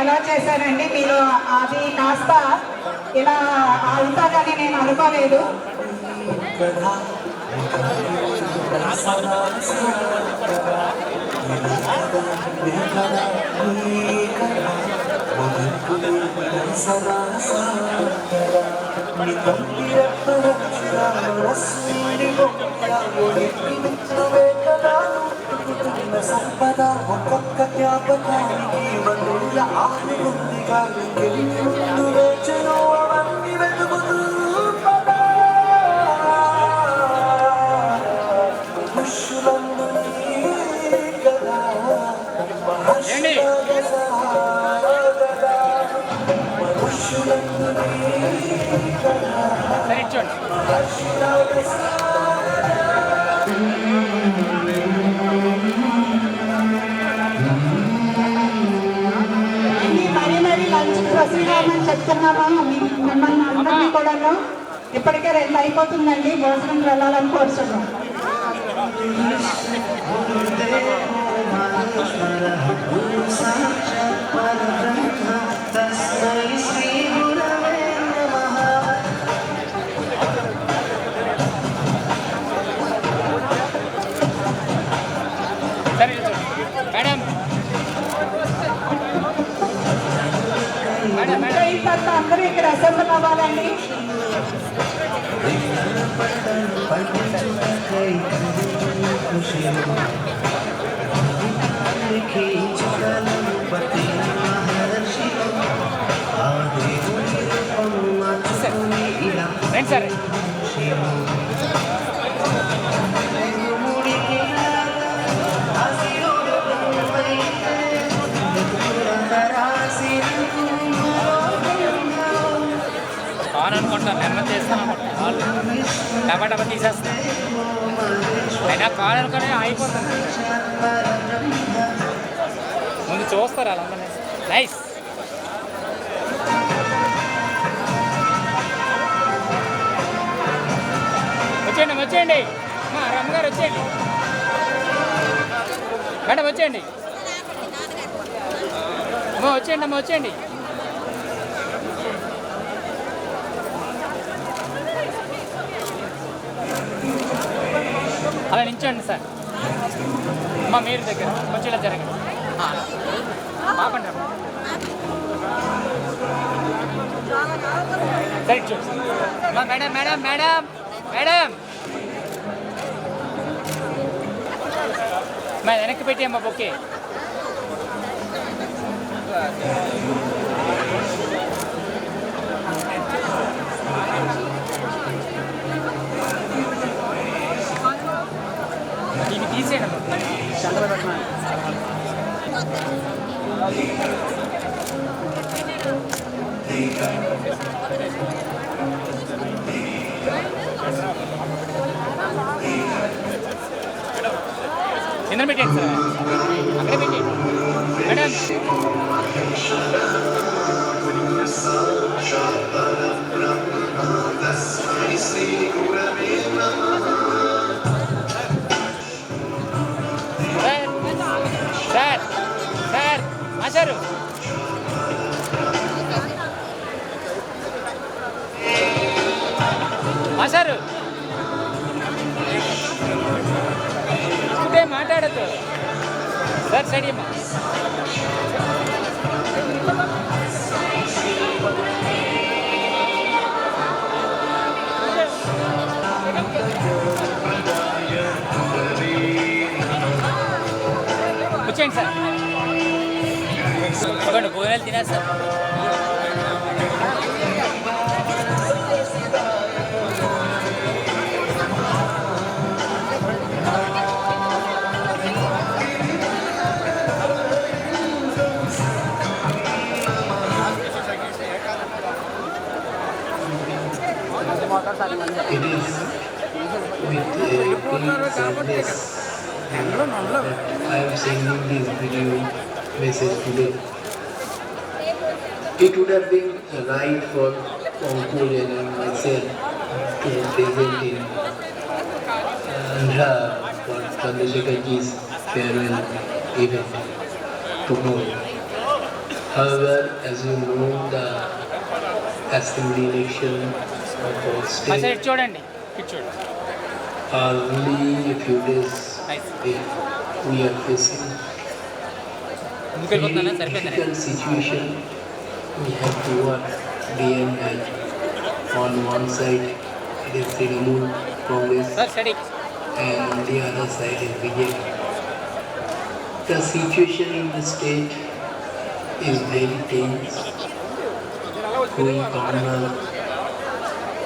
ఎలా చేశారండి మీరు, అది కాస్త ఇలా అవుతాదని నేను అనుకోలేదు. సంపద ఒక్కొక్క జ్ఞాపకానికి వందల ఆరు ఉంది కానీ ముందు వేచను అవన్నీ వెతుకుతూ పుష్యులందు కదా పుష్యులందు ప్రసీదామని చెప్తున్నామా మిమ్మల్ని అందరినీ కూడా. ఇప్పటికే 2 అయిపోతుందండి, భోజనం వెళ్ళాలని కోరుతున్నాం. అందరూ ఇక్కడ అసెంబ్లీ అవ్వాలండి. సరే అనుకుంటాను నెమ్మది చేస్తాను డబ్బా డబ్బా తీసేస్తాను అయినా కాల్ అనుకుని అయిపోతుంది. ముందు చూస్తారు అలా నైస్. వచ్చేయండి వచ్చేయండి మా రమ్మగారు వచ్చేయండి మేడం వచ్చేయండి అమ్మ వచ్చేయండి అమ్మ వచ్చేయండి. అలా నించోండి సార్. అమ్మ మీరు దగ్గర కొంచెం ఇలా జరగండి. పాపండి సరే చూసి అమ్మా మేడం మేడం మేడం మేడం మా వెనక్కి పెట్టి అమ్మ ఓకే. ఇవి తీసేయండి కింద పెట్టండి సార్, అక్కడే పెట్టండి మేడం. సార్ సార్ మాస్టారు మాస్టారు ఇదే మాట్లాడద్దు సార్. స్టేడియం వచ్చేయండి సార్. ఒకటి భోజనాలు తిన్నారు sir. It is with sadness I am sending this video message today. It would have been right for Pankaj and myself to present in Andhra for Chandrasekharji's farewell event tomorrow. However, as you know, the assembly election of our మా side state చూడండి, ఇటు చూడండి. are only a few days Nice. we are facing ముందుకు very వెళ్ళిపోతున్నా సరిపోయింది. difficult situation. We have to work day and night. On one side, it is Trinamool Congress, sir study. and on the other side is BJP. The situation in the state is very tense, going communal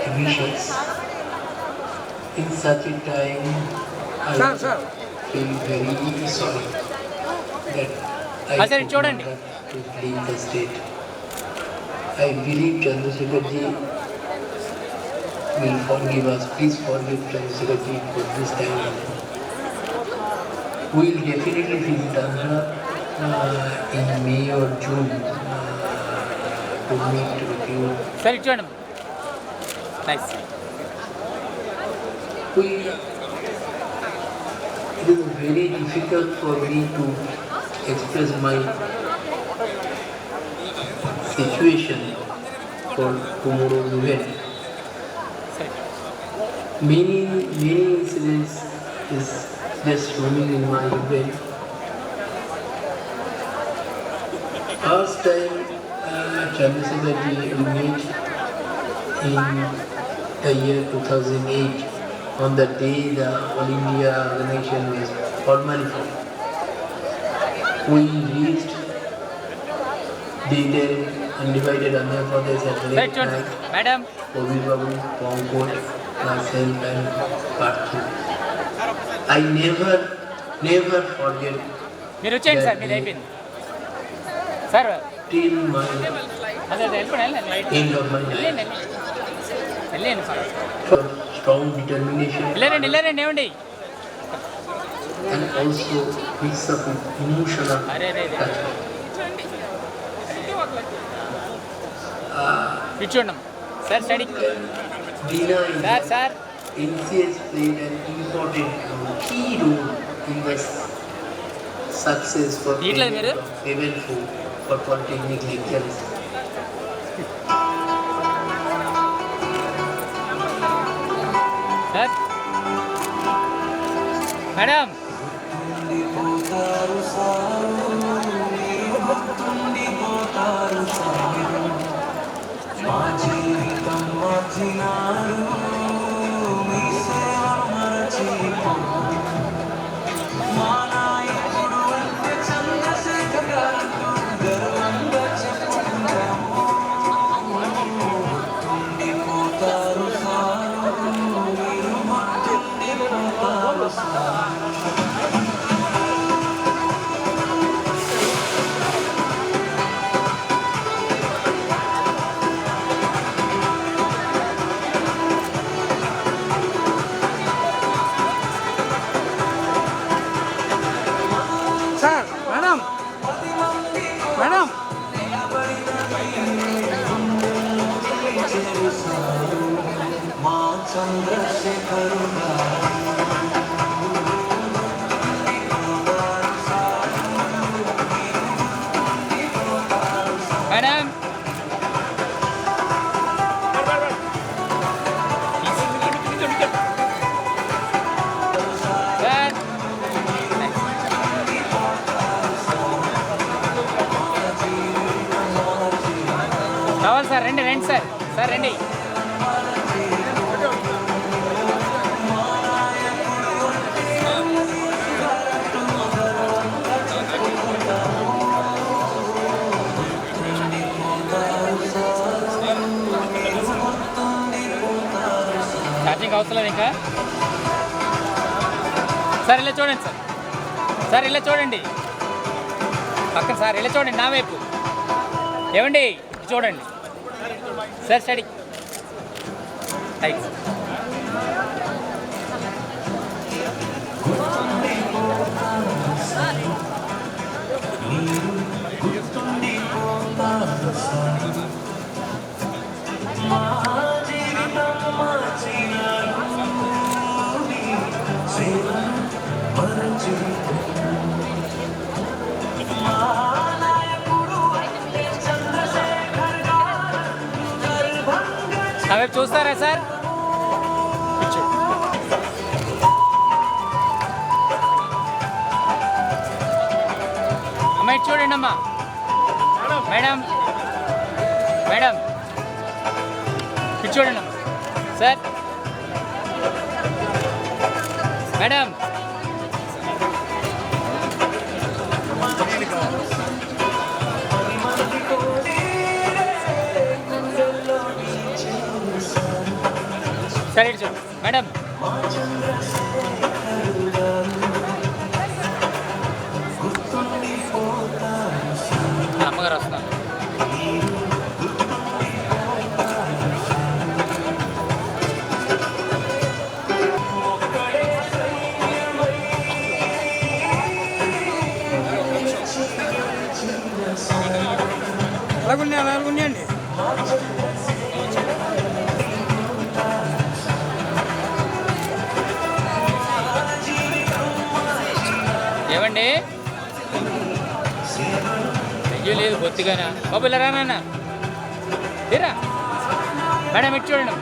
divisions. In such a time, I feel very sorry that I Sir, could చూడండి. not to leave the state. I believe Chandrasekhar ji will forgive us. Please forgive Chandrasekhar ji for this time. We will definitely visit Andhra in May or June to meet with you. Sir ఇటు చూడండి. Nice. It is very difficult for me to express my situation for tomorrow's event. సరే. Many incidents is just roaming in my brain. First time Chandrasekhar ji we met in the year 2008 on the day the All India organization was formally formed. We reached detailed undivided Andhra Pradesh at sir late చూడండి night. Madam. Obi Babu, Pongkot, myself and Parthu. I never forget మీరు వచ్చేయండి sir, మీరు అయిపోయింది sir. till my అదే వెళ్ళిపోండి. end of my life. వెళ్ళండి sir. For strong determination వెళ్ళండి ఏమండి. and also piece of emotional అరే touch. ఇటు చూడండి sir study. Dina sir sir NCS played an important key role in the success for ఇట్లా మీరు? Event for polytechnic lectures. Sir madam. Sir madam madam మా చంద్రశేఖరుడా madam. Sir రావాలి sir, రండి sir. Sir రండి. Charging అవసరం ఇంకా. సార్ ఇలా చూడండి సార్. సార్ ఇలా చూడండి పక్కన. సార్ ఇలా చూడండి నా వైపు. ఏమండి చూడండి సార్ స్టడీ. థ్యాంక్స్. నా వైపు చూస్తారా సార్? అమ్మ ఇటు చూడండి అమ్మా. మేడం మేడం ఇటు చూడండి అమ్మా. సార్ మేడం సరే ఇటు చూడు మేడం. అమ్మగారు వస్తున్నారు. అలాగున్నాయండి. ఏమండి అయ్యో లేదు బొత్తిగానా బాబు ఇలా రానా తీరా. మేడం ఇటు చూడండి.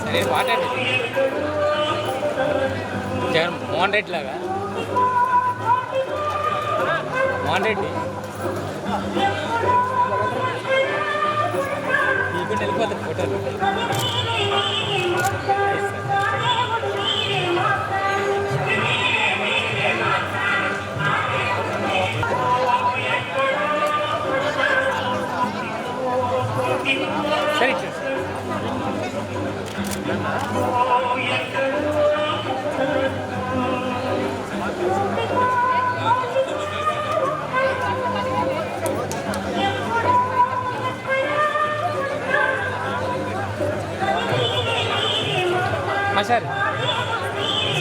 సరే పాట జగన్ మోహన్ రెడ్డి లాగా. మోహన్ రెడ్డి మీకు వెళ్ళిపోతుంది ఫోటోలు. సరే సార్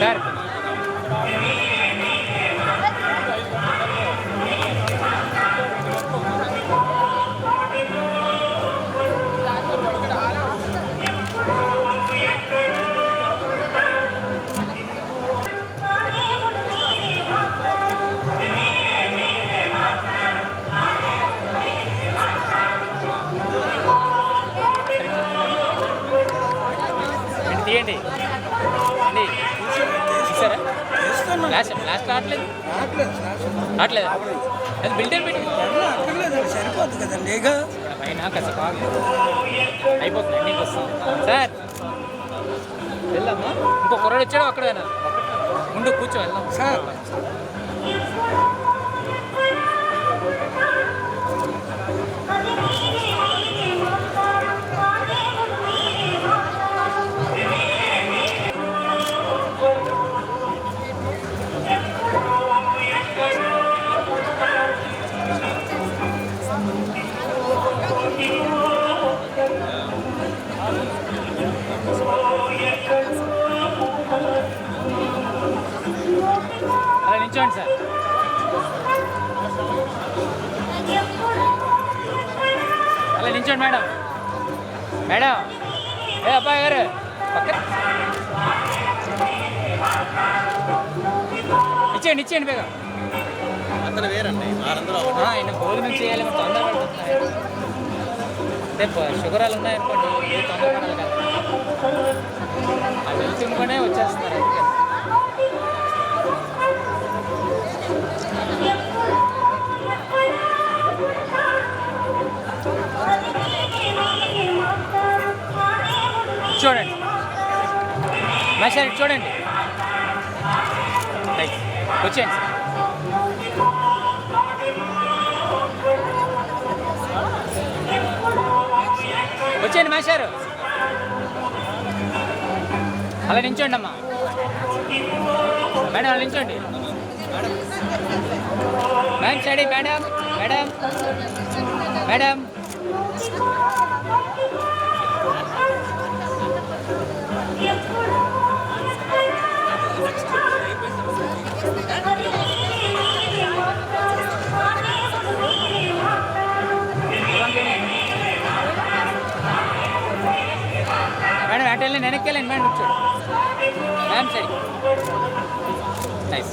సార్ తీయండి అండి. చూసారా లాస్ట్ రావట్లేదు రావట్లేదా? అది బిల్డర్ పెట్టి సరిపోద్ది కదండి. పైన కాసేపు అయిపోతుంది ఎండింగ్ వస్తుంది. సార్ వెళ్దామా? ఇంకో కుర్రాడు వచ్చాడు అక్కడైనా ముందు కూర్చో వెళ్దాం సార్. అలా నిల్చోండి సార్. అలా నిల్చోండి మేడం. మేడం ఏ అబ్బాయి గారు పక్కన ఇచ్చేయండి బేగా. అందరూ వేరండి. ఆయన భోజనం చేయాలి తొందర పడుతున్నాయి. అంటే షుగర్ వాళ్ళు ఉన్నాయనుకోండి తొందర పడాలి కదా. అది వెళ్తుండగానే వచ్చేస్తున్నారు. అందుకే చూడండి మేషారు ఇటు చూడండి. వచ్చేయండి సార్. వచ్చేయండి మేషారు. అలా నించోండి అమ్మా. మేడం అలా నించోండి. Madam steady madam madam madam వెళ్ళండి, వెనక్కి వెళ్ళండి మేడం. కూర్చోండి మ్యామ్. సరే, నైస్.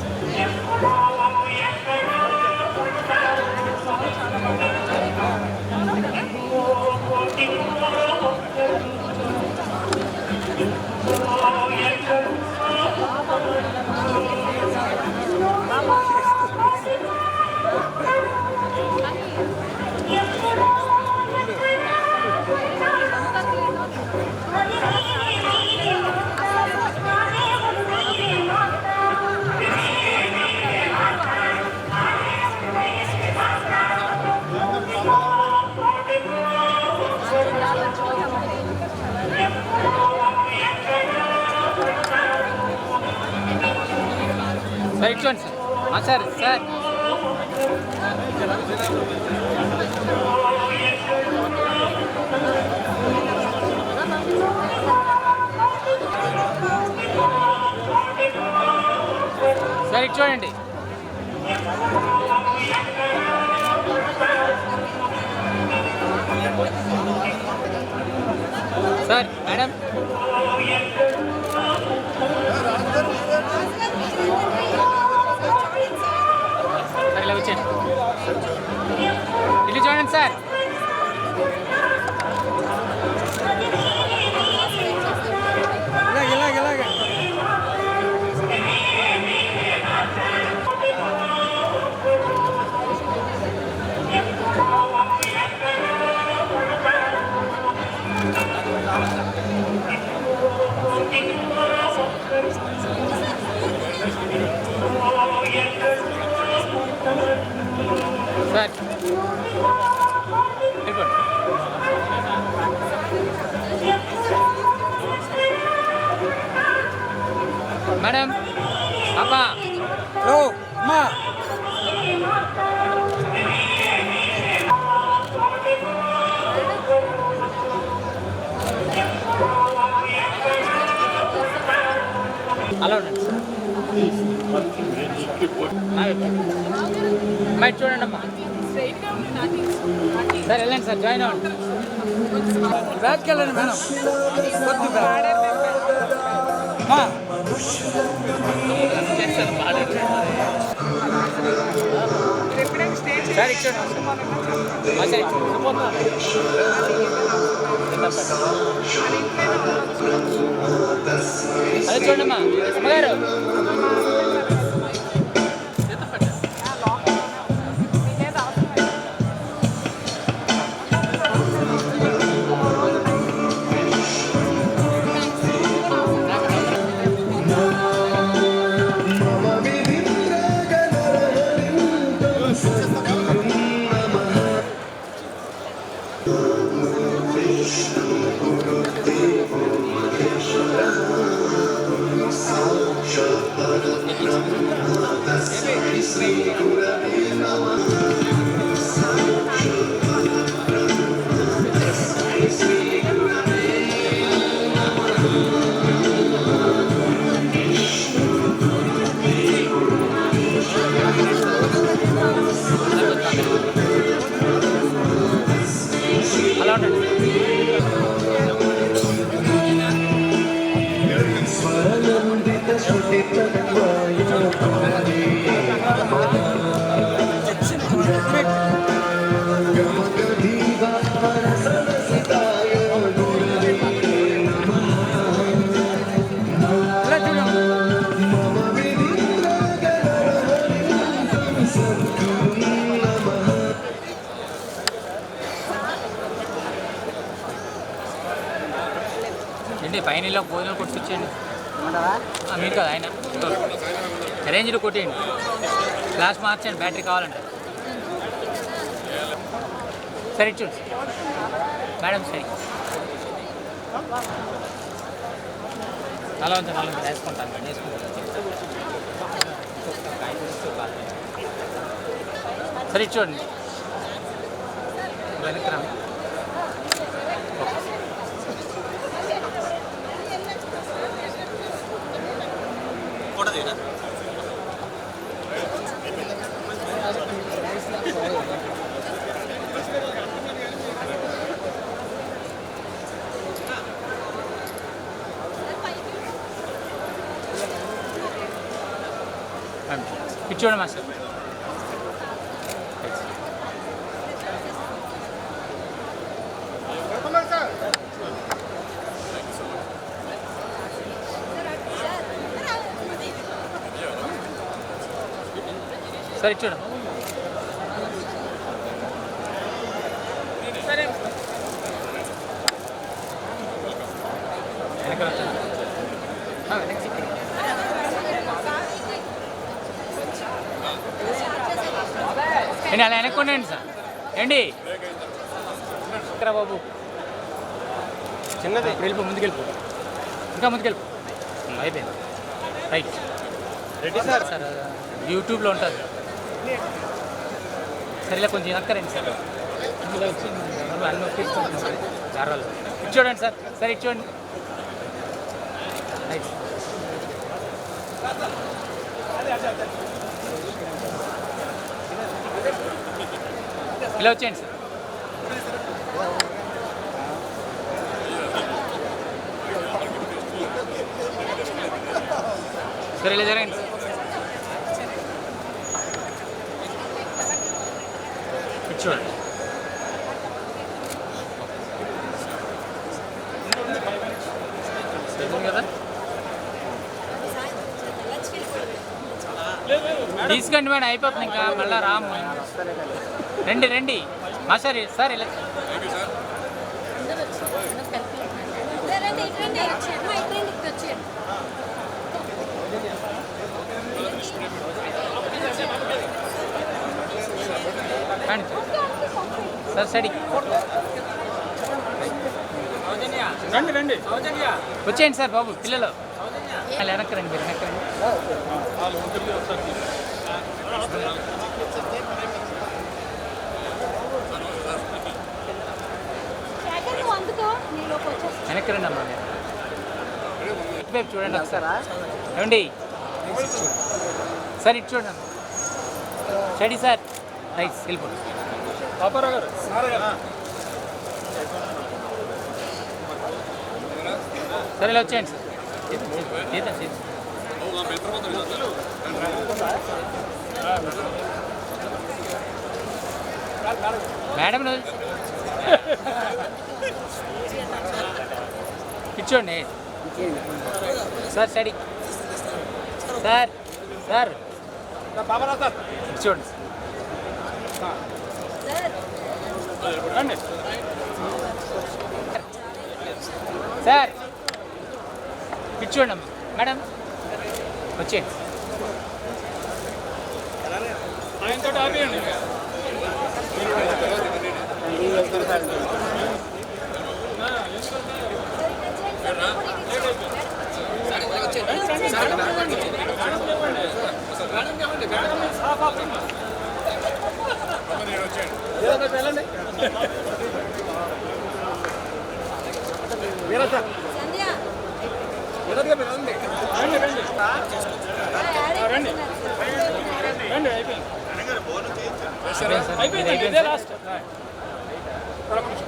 సార్ ఇట్లండి సార్. సార్ సార్ ఇటు చూడండి. Sir madam. సార్ ఇలా వచ్చేయండి. ఇల్లు చూడండి సార్. ఇలాగ సార్ మేడం అమ్మా. ఓ అమ్మా. అలా ఉండండి అమ్మా. ఇటు చూడండి అమ్మా. సార్ వెళ్ళండి సార్, జాయిన్ అవ్వండి. బ్యాట్కి వెళ్ళండి మేడం. కొద్ది బ్యాట్ అమ్మా. సార్ ఇటు చూడండి. సార్ ఇటు అదే చూడండి అమ్మా. అమ్మగారు అలా ఉండండి. ఏంటి పైన భోజనాలు కొట్టుకొచ్చేయండి. మీరు కదా ఆయన అరేంజ్లో కొట్టేయండి. గ్లాస్ మార్చండి, బ్యాటరీ కావాలంటే. సరే చూడు మేడం. సరే అలా ఉంది, అలా ఉంది. వేసుకుంటాను మేడం, వేసుకుంటాను. సరే చూడండి. వెనక్కి రా. ఫోటో తీరా. ఇటు చూడండి మాస్టర్. సరే ఇటు చూడండి. నేను అలా వెనక్కుండండి సార్. ఏండి ఇక్కడ బాబు చిన్నది వెళ్ళిపో, ముందుకెళ్ళిపో, ఇంకా ముందుకెళ్ళిపో. అయిపోయింది. Right ready sir. సార్ యూట్యూబ్లో ఉంటుంది. సరే ఇలా కొంచెం వెనక్కరండి సార్. ఇందులో వచ్చి అన్నీ ఒప్పించుకుంటాను సార్. జారాలు ఇటు చూడండి సార్. సరే ఇటు చూడండి. రైట్ ఇలా వచ్చేయండి సార్. సరే ఇలా జరగండి సార్. ఇటు చూడండి. కదా తీసుకోండి మేడం, అయిపోతుంది ఇంకా మళ్ళీ రాము. రండి రండి మాస్టర్ సార్. ఇలా సార్ స్టడీ రండి రండి వచ్చేయండి సార్ బాబు. పిల్లలు అలా వెనక్కి రండి, మీరు వెనక్కి రండి. వెనక్కి రండి అమ్మా. ఇటువైపు చూడండి ఒకసారి. ఏమండి సార్ ఇటు చూడండి. Study sir. రైట్ వెళ్ళిపోండి. పాపారావు గారు సరే ఇలా వచ్చేయండి సార్. మేడం ఇచ్చోండి సార్. Steady sir. సార్ ఇచ్చోండి సార్. ఇచ్చోండి అమ్మా. మేడం వచ్చేయండి.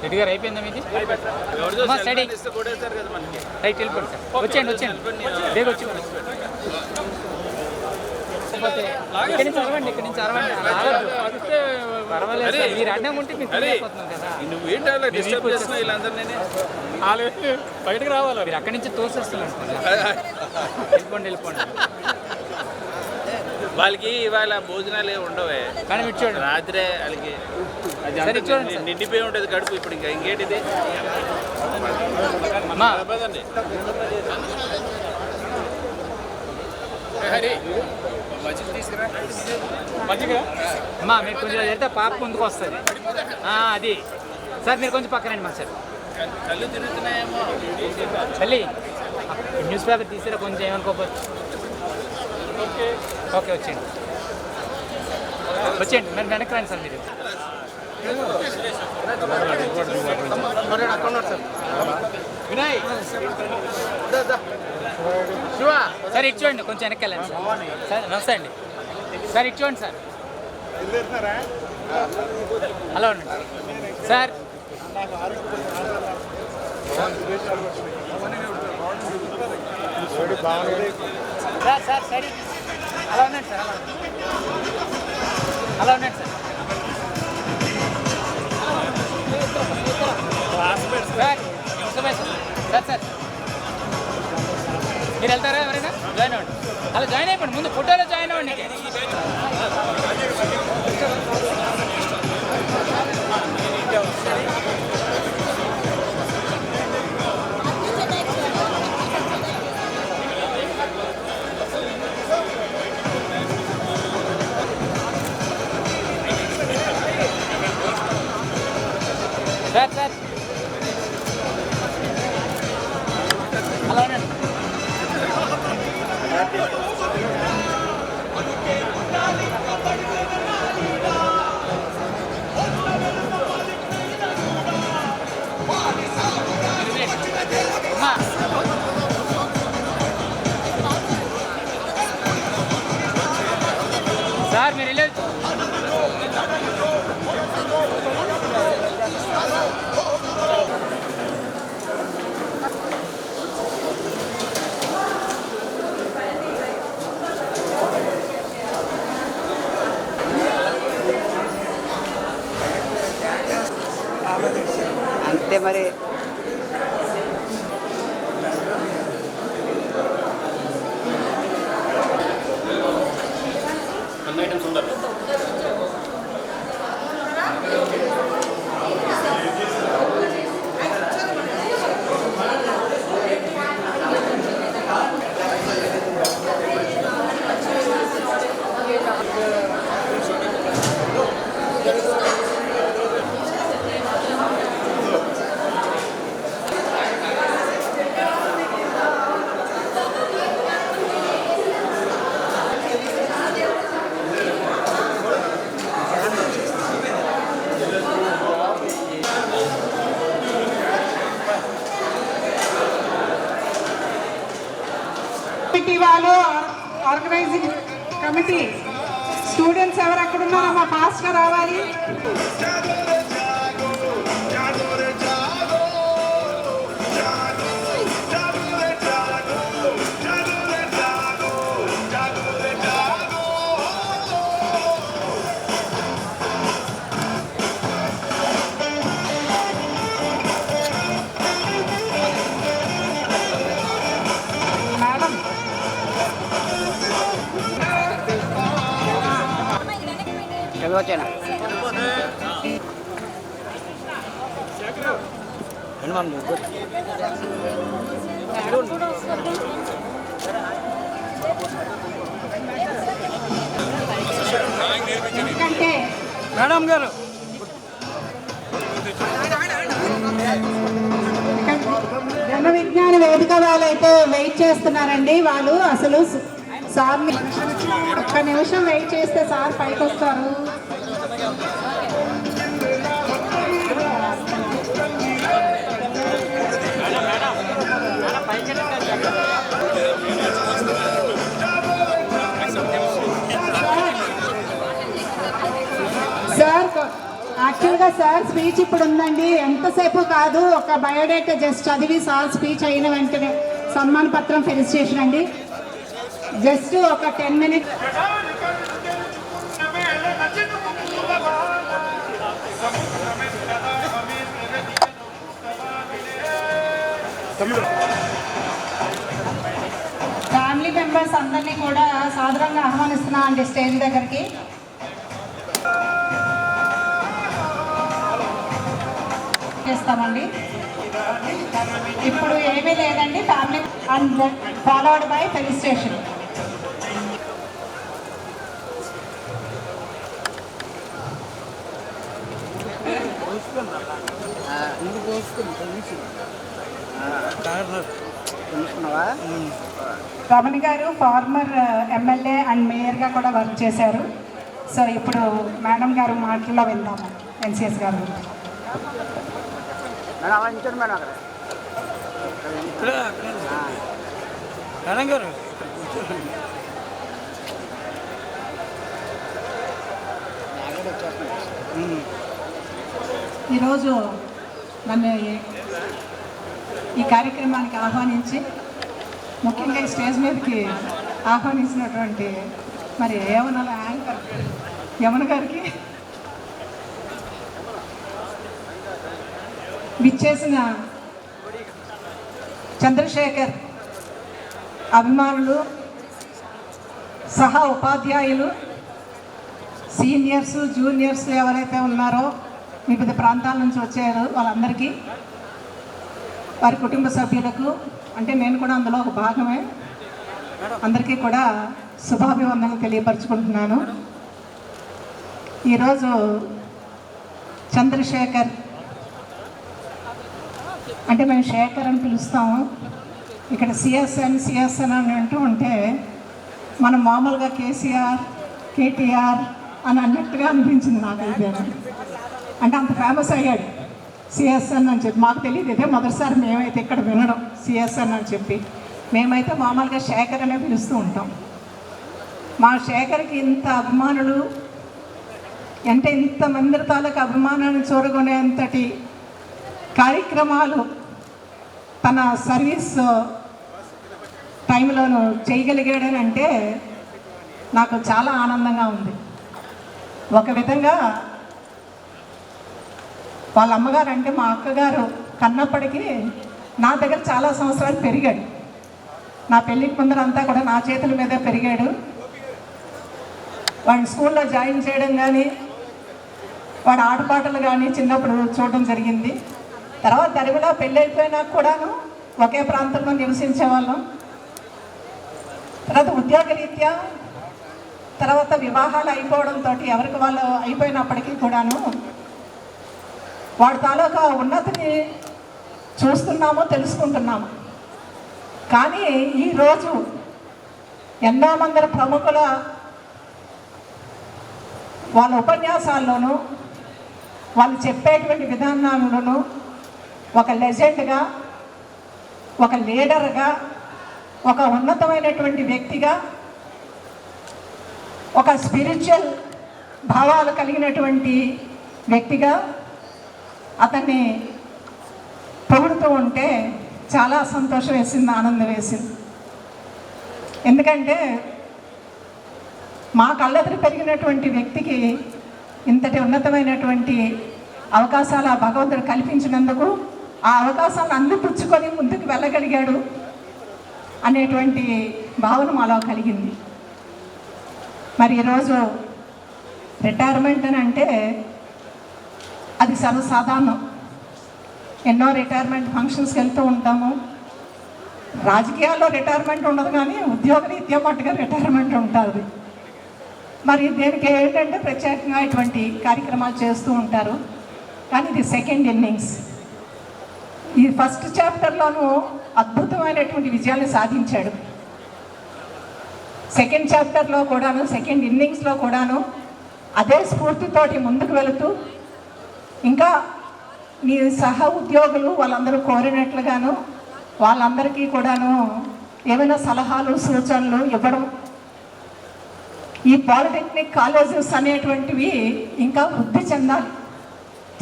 రెడ్డి గారు అయిపోయిందా మీది? స్టడీ రైట్ వెళ్ళిపోండి సార్. వచ్చేయండి వచ్చేయండి. బేగ వచ్చి ఇక్కడి నుంచి అరవండి, ఇక్కడి నుంచి అరవండి. పర్వాలేదు సార్, మీరు అడ్డం ఉంటే మీకు అయిపోతున్నాం కదా. బయటకు రావాలి. మీరు అక్కడి నుంచి తోసేస్తున్నారు. వెళ్ళిపోండి వెళ్ళిపోండి. వాళ్ళకి ఇవాళ భోజనాలు ఏమి ఉండవే, కానీ మీరు చూడండి రాత్రే వాళ్ళకి చూడండి నిండిపోయి ఉంటుంది కడుపు. ఇప్పుడు ఇంకా ఇంకేంటిది అమ్మా. అమ్మా మీరు కొంచెం వెళ్తే పాప ముందుకు వస్తుంది. అది సార్ మీరు కొంచెం పక్కనండి మా సార్. కళ్ళు తిరుగుతున్నాయేమో. మళ్ళీ న్యూస్ పేపర్ తీసారా కొంచెం ఏమనుకోకపోతే. ఓకే వచ్చేయండి వచ్చేయండి. మరి వెనక్కి రండి సార్. మీరు సార్ ఇటు చూడండి, కొంచెం వెనక్కి వెళ్ళండి సార్. నమస్తే అండి సార్. ఇటు చూడండి సార్. హలో అండి సార్. సార్ సార్ స్టడీ అలా ఉందండి సార్. అలా ఉండండి సార్. సార్ సార్ మీరు వెళ్తారా ఎవరైనా? జాయిన్ అవ్వండి. అలా జాయిన్ అయిపోండి, ముందు ఫోటోలో జాయిన్ అవ్వండి. సార్ సార్ అలా ఉండండి. అమ్మా సార్ మీరు వెళ్ళేది అంతే మరి. కమిటీ వాళ్ళు, ఆర్గనైజింగ్ కమిటీ స్టూడెంట్స్ ఎవరు అక్కడ ఉన్నారమ్మా, ఫాస్ట్గా రావాలి. వచ్చానా ఎందుకంటే మేడం గారు జన విజ్ఞాన వేదిక వాళ్ళైతే వెయిట్ చేస్తున్నారండి. వాళ్ళు అసలు సార్ని ఒక్క నిమిషం వెయిట్ చేస్తే సార్ పైకి వస్తారు. సార్ యాక్చువల్గా సార్ స్పీచ్ ఇప్పుడు ఉందండి, ఎంతసేపు కాదు, ఒక బయోడేటా జస్ట్ చదివి సార్ స్పీచ్ అయిన వెంటనే సన్మాన పత్రం ఫెలిసిటేషన్ అండి. జస్ట్ ఒక 10 minutes. ఫ్యామిలీ మెంబర్స్ అందరినీ కూడా సాదరంగా ఆహ్వానిస్తున్నా అండి స్టేజ్ దగ్గరికి. చేస్తామండి. ఇప్పుడు ఏమీ లేదండి, family and followed by felicitation. Ramani garu former MLA and మేయర్గా కూడా వర్క్ చేశారు. సో ఇప్పుడు మేడం గారు మాటల్లో విందాము ఎన్సిఎస్ గారు. మేడం గారు ఈరోజు నన్ను ఈ కార్యక్రమానికి ఆహ్వానించి ముఖ్యంగా ఈ స్టేజ్ మీదకి ఆహ్వానించినటువంటి మరి ఏమన్నా యాంకర్ యమున గారికి విచ్చేసిన చంద్రశేఖర్ అభిమానులు, సహా ఉపాధ్యాయులు, సీనియర్స్, జూనియర్స్ ఎవరైతే ఉన్నారో వివిధ ప్రాంతాల నుంచి వచ్చారో వాళ్ళందరికీ, వారి కుటుంబ సభ్యులకు, అంటే నేను కూడా అందులో ఒక భాగమే, అందరికీ కూడా శుభాభివందనలు తెలియపరచుకుంటున్నాను. ఈరోజు చంద్రశేఖర్ అంటే మేము శేఖర్ అని పిలుస్తాము, ఇక్కడ సిఎస్ఎన్ అని అంటూ ఉంటే మనం మామూలుగా కేసీఆర్, కేటీఆర్ అని అన్నట్టుగా అనిపించింది నాకు. ఇదే అంటే అంత ఫేమస్ అయ్యాడు సిఎస్ఎన్ అని చెప్పి. మాకు తెలియదు, ఇదే మొదటిసారి మేమైతే ఇక్కడ వినడం సిఎస్ఎన్ అని చెప్పి. మేమైతే మామూలుగా శేఖర్ అనే పిలుస్తూ ఉంటాం. మా శేఖర్కి ఇంత అభిమానులు అంటే ఇంతమంది తాలూకు అభిమానాన్ని చూరగొనేంతటి కార్యక్రమాలు తన సర్వీస్ టైంలోనూ చేయగలిగాడని అంటే నాకు చాలా ఆనందంగా ఉంది. ఒక విధంగా వాళ్ళ అమ్మగారు అంటే మా అక్కగారు కన్నప్పటికీ నా దగ్గర చాలా సంవత్సరాలు పెరిగాడు. నా పెళ్ళికి ముందరంతా కూడా నా చేతుల మీదే పెరిగాడు. వాడిని స్కూల్లో జాయిన్ చేయడం కానీ, వాడు ఆటపాటలు కానీ చిన్నప్పుడు చూడడం జరిగింది. తర్వాత దరిమిలో పెళ్ళి అయిపోయినాక కూడాను ఒకే ప్రాంతంలో నివసించేవాళ్ళం. తర్వాత ఉద్యోగరీత్యా, తర్వాత వివాహాలు అయిపోవడంతో ఎవరికి వాళ్ళు అయిపోయినప్పటికీ కూడాను వాడి తాలూకా ఉన్నతిని చూస్తున్నాము, తెలుసుకుంటున్నాము. కానీ ఈరోజు ఎన్నో మంది ప్రముఖుల వాళ్ళ ఉపన్యాసాల్లోనూ వాళ్ళు చెప్పేటువంటి విధానాలను ఒక లెజెండ్గా, ఒక లీడర్గా, ఒక ఉన్నతమైనటువంటి వ్యక్తిగా, ఒక స్పిరిచువల్ భావాలు కలిగినటువంటి వ్యక్తిగా అతన్ని పొగుడుతూ ఉంటే చాలా సంతోషం వేసింది, ఆనందం వేసింది. ఎందుకంటే మా కళ్ళెదురు పెరిగినటువంటి వ్యక్తికి ఇంతటి ఉన్నతమైనటువంటి అవకాశాలు ఆ భగవంతుడు కల్పించినందుకు ఆ అవకాశాలను అందిపుచ్చుకొని ముందుకు వెళ్ళగలిగాడు అనేటువంటి భావన మాలో కలిగింది. మరి ఈరోజు రిటైర్మెంట్ అని అంటే అది సర్వసాధారణం. ఎన్నో రిటైర్మెంట్ ఫంక్షన్స్కి వెళ్తూ ఉంటాము. రాజకీయాల్లో రిటైర్మెంట్ ఉండదు, కానీ ఉద్యోగరీత్యా మట్టుగా రిటైర్మెంట్ ఉంటుంది. మరి దీనికి ఏంటంటే ప్రత్యేకంగా ఇటువంటి కార్యక్రమాలు చేస్తూ ఉంటారు. కానీ ఇది సెకండ్ ఇన్నింగ్స్. ఈ ఫస్ట్ చాప్టర్లోనూ అద్భుతమైనటువంటి విజయాన్ని సాధించాడు. సెకండ్ చాప్టర్లో కూడాను, సెకండ్ ఇన్నింగ్స్లో కూడాను అదే స్ఫూర్తితోటి ముందుకు వెళుతూ ఇంకా మీ సహ ఉద్యోగులు వాళ్ళందరూ కోరినట్లుగాను వాళ్ళందరికీ కూడాను ఏమైనా సలహాలు, సూచనలు ఇవ్వడం. ఈ పాలిటెక్నిక్ కాలేజెస్ అనేటువంటివి ఇంకా వృద్ధి చెందాలి.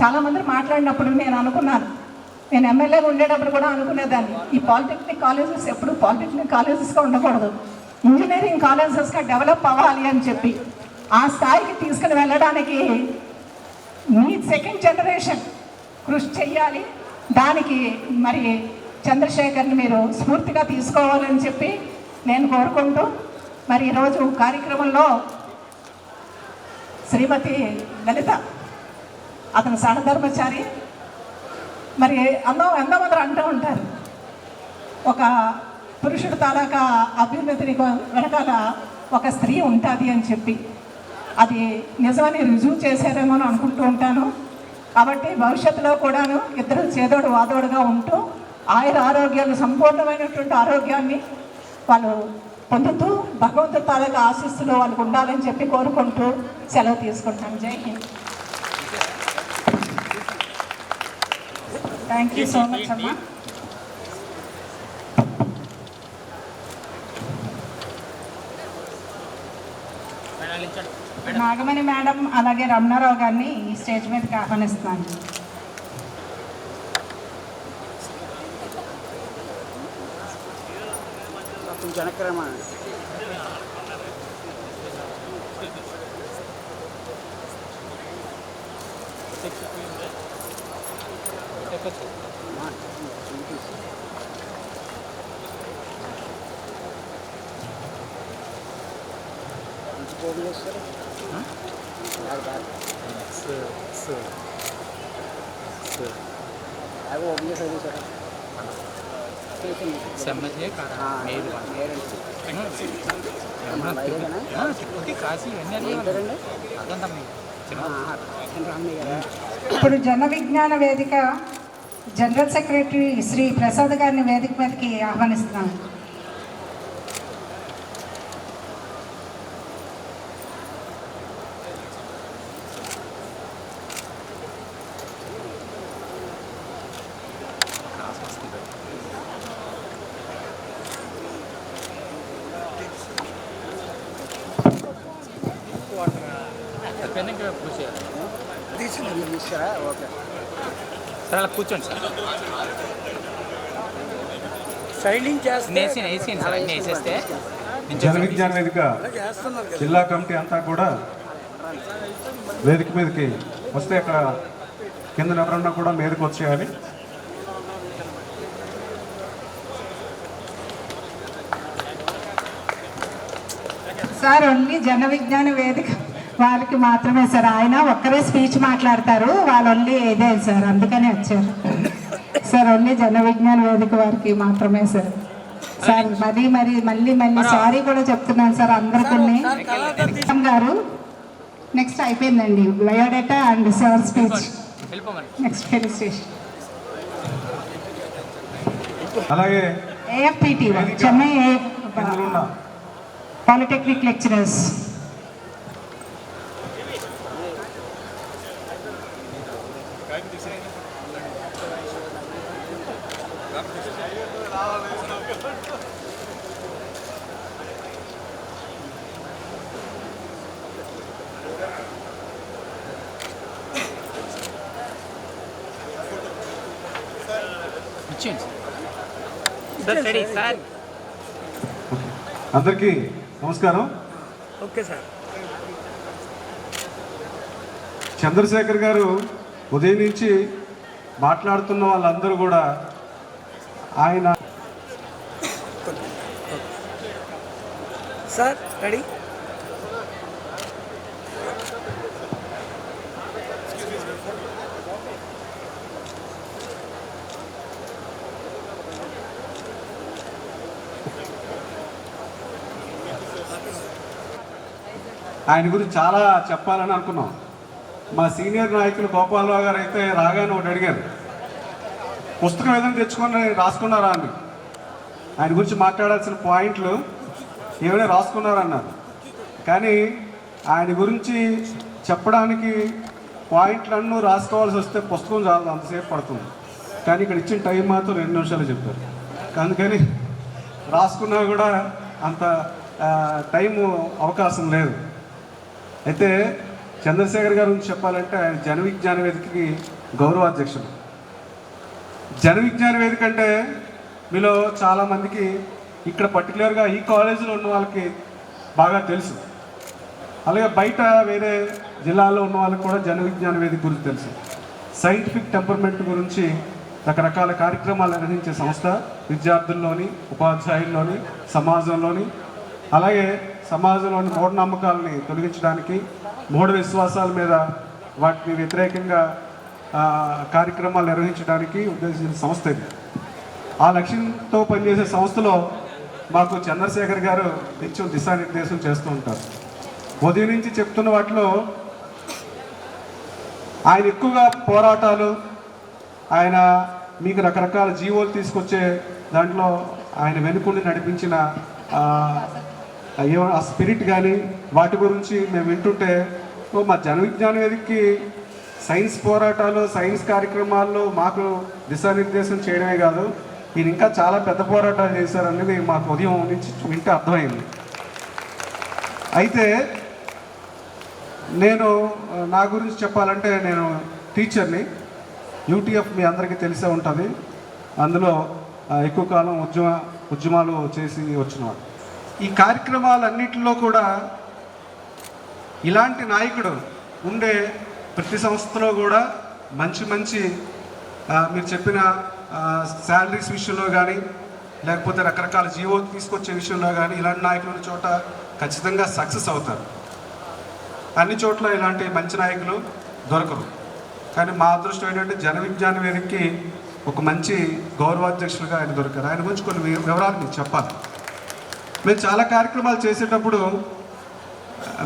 చాలామంది మాట్లాడినప్పుడు నేను అనుకున్నాను, నేను ఎమ్మెల్యేగా ఉండేటప్పుడు కూడా అనుకునేదాన్ని, ఈ పాలిటెక్నిక్ కాలేజెస్ ఎప్పుడు పాలిటెక్నిక్ కాలేజెస్గా ఉండకూడదు, ఇంజనీరింగ్ కాలేజెస్గా డెవలప్ అవ్వాలి అని చెప్పి. ఆ స్థాయికి తీసుకుని వెళ్ళడానికి మీ సెకండ్ జనరేషన్ కృషి చెయ్యాలి. దానికి మరి చంద్రశేఖర్ని మీరు స్ఫూర్తిగా తీసుకోవాలని చెప్పి నేను కోరుకుంటూ, మరి ఈరోజు కార్యక్రమంలో శ్రీమతి లలిత, అతను సహధర్మచారి. మరి ఎంతమంది అంటూ ఉంటారు, ఒక పురుషుడు తాలూకా అభ్యున్నతిని వెనకాల ఒక స్త్రీ ఉంటుంది అని చెప్పి. అది నిజమని రుజువు చేశారేమో అని అనుకుంటూ ఉంటాను. కాబట్టి భవిష్యత్తులో కూడాను ఇద్దరు చేదోడు వాదోడుగా ఉంటూ ఆరోగ్యాలు, సంపూర్ణమైనటువంటి ఆరోగ్యాన్ని వాళ్ళు పొందుతూ భగవంతుడి తాలూకా ఆశీస్సులు వాళ్ళకు ఉండాలని చెప్పి కోరుకుంటూ సెలవు తీసుకుంటాను. జై Hind. Thank you so much అమ్మా. నాగమణి మేడం అలాగే రమణారావు గారిని ఈ స్టేజ్ మీదకి ఆహ్వానిస్తున్నాను. కొంచెం వెనక్కి రమ్మా. समझिए కాశీ ఇప్పుడు జన విజ్ఞాన వేదిక జనరల్ సెక్రటరీ శ్రీ ప్రసాద్ గారిని వేదిక మీదకి ఆహ్వానిస్తున్నాను. సార్ అలా కూర్చోండి సార్. సైలింగ్ చేస్తే వేసేయండి సార్, అన్నీ వేసేస్తే జన విజ్ఞాన వేదిక జిల్లా కమిటీ అంతా కూడా వేదిక మీదకి వస్తే అక్కడ కింద ఎవరన్నా కూడా మీదకి వచ్చేయాలి. సార్ ఓన్లీ జన విజ్ఞాన వేదిక వాళ్ళకి మాత్రమే సార్, ఆయన ఒక్కరే స్పీచ్ మాట్లాడతారు, వాళ్ళు ఓన్లీ ఇదే సార్, అందుకనే వచ్చారు సార్. ఓన్లీ జన విజ్ఞాన వేదిక వారికి మాత్రమే సార్. సార్ మళ్ళీ సారీ కూడా చెప్తున్నాను సార్ అందరికీ. గారు నెక్స్ట్ అయిపోయిందండి biodata and sir speech. Next felicitation. అలాగే ఏఎఫ్పిటి చెన్నై పాలిటెక్నిక్ లెక్చరర్స్. అందరికీ నమస్కారం. Okay sir. చంద్రశేఖర్ గారు ఉదయం నుంచి మాట్లాడుతున్న వాళ్ళందరూ కూడా ఆయన సార్ రెడీ. ఆయన గురించి చాలా చెప్పాలని అనుకున్నాం. మా సీనియర్ నాయకులు గోపాలరావు గారు అయితే రాగానే ఒకటి అడిగారు, పుస్తకం ఏదైనా తెచ్చుకొని రాసుకున్నారా అని. ఆయన గురించి మాట్లాడాల్సిన పాయింట్లు ఏమైనా రాసుకున్నారన్నారు. కానీ ఆయన గురించి చెప్పడానికి పాయింట్లన్నీ రాసుకోవాల్సి వస్తే పుస్తకం చాలా అంతసేపు పడుతుంది. కానీ ఇక్కడ ఇచ్చిన టైం మాత్రం 2 నిమిషాలు చెప్పారు. అందుకని రాసుకున్నా కూడా అంత టైము అవకాశం లేదు. అయితే చంద్రశేఖర్ గారి గురించి చెప్పాలంటే ఆయన జన విజ్ఞాన వేదికకి గౌరవాధ్యక్షుడు. జన విజ్ఞాన వేదిక అంటే మీలో చాలామందికి ఇక్కడ పర్టికులర్గా ఈ కాలేజీలో ఉన్న వాళ్ళకి బాగా తెలుసు. అలాగే బయట వేరే జిల్లాలో ఉన్న వాళ్ళకి కూడా జన విజ్ఞాన వేదిక గురించి తెలుసు. సైంటిఫిక్ టెంపర్మెంట్ గురించి రకరకాల కార్యక్రమాలు నిర్వహించే సంస్థ. విద్యార్థుల్లోని, ఉపాధ్యాయుల్లోని, సమాజంలోని, అలాగే సమాజంలోని మూఢనమ్మకాలని తొలగించడానికి, మూఢ విశ్వాసాల మీద వాటిని వ్యతిరేకంగా కార్యక్రమాలు నిర్వహించడానికి ఉద్దేశించిన సంస్థ ఇది. ఆ లక్ష్యంతో పనిచేసే సంస్థలో మాకు చంద్రశేఖర్ గారు నిత్యం దిశానిర్దేశం చేస్తూ ఉంటారు. ఉదయం నుంచి చెప్తున్న వాటిలో ఆయన ఎక్కువగా పోరాటాలు, ఆయన మీకు రకరకాల జీవోలు తీసుకొచ్చే దాంట్లో ఆయన వెనుకుండి నడిపించిన ఆ స్పిరిట్ కానీ వాటి గురించి మేము వింటుంటే మా జన విజ్ఞాన వేదికకి సైన్స్ పోరాటాలు, సైన్స్ కార్యక్రమాల్లో మాకు దిశానిర్దేశం చేయడమే కాదు, ఈయన ఇంకా చాలా పెద్ద పోరాటాలు చేశారనేది మాకు ఉదయం నుంచి వింటే అర్థమైంది. అయితే నేను నా గురించి చెప్పాలంటే నేను టీచర్ని. యూటీఎఫ్ మీ అందరికీ తెలిసే ఉంటుంది. అందులో ఎక్కువ కాలం ఉద్యమాలు చేసి వచ్చినవాడు. ఈ కార్యక్రమాలన్నింటిలో కూడా ఇలాంటి నాయకుడు ఉండే ప్రతి సంస్థలో కూడా మంచి మంచి మీరు చెప్పిన శాలరీస్ విషయంలో కానీ లేకపోతే రకరకాల జీవో తీసుకొచ్చే విషయంలో కానీ ఇలాంటి నాయకులు ఉన్న చోట ఖచ్చితంగా సక్సెస్ అవుతారు. అన్ని చోట్ల ఇలాంటి మంచి నాయకులు దొరకరు. కానీ మా అదృష్టం ఏంటంటే జన విజ్ఞాన వేదికకి ఒక మంచి గౌరవాధ్యక్షులుగా ఆయన దొరికారు. ఆయన గురించి కొన్ని వివరాలు మీకు చెప్పాలి. మేము చాలా కార్యక్రమాలు చేసేటప్పుడు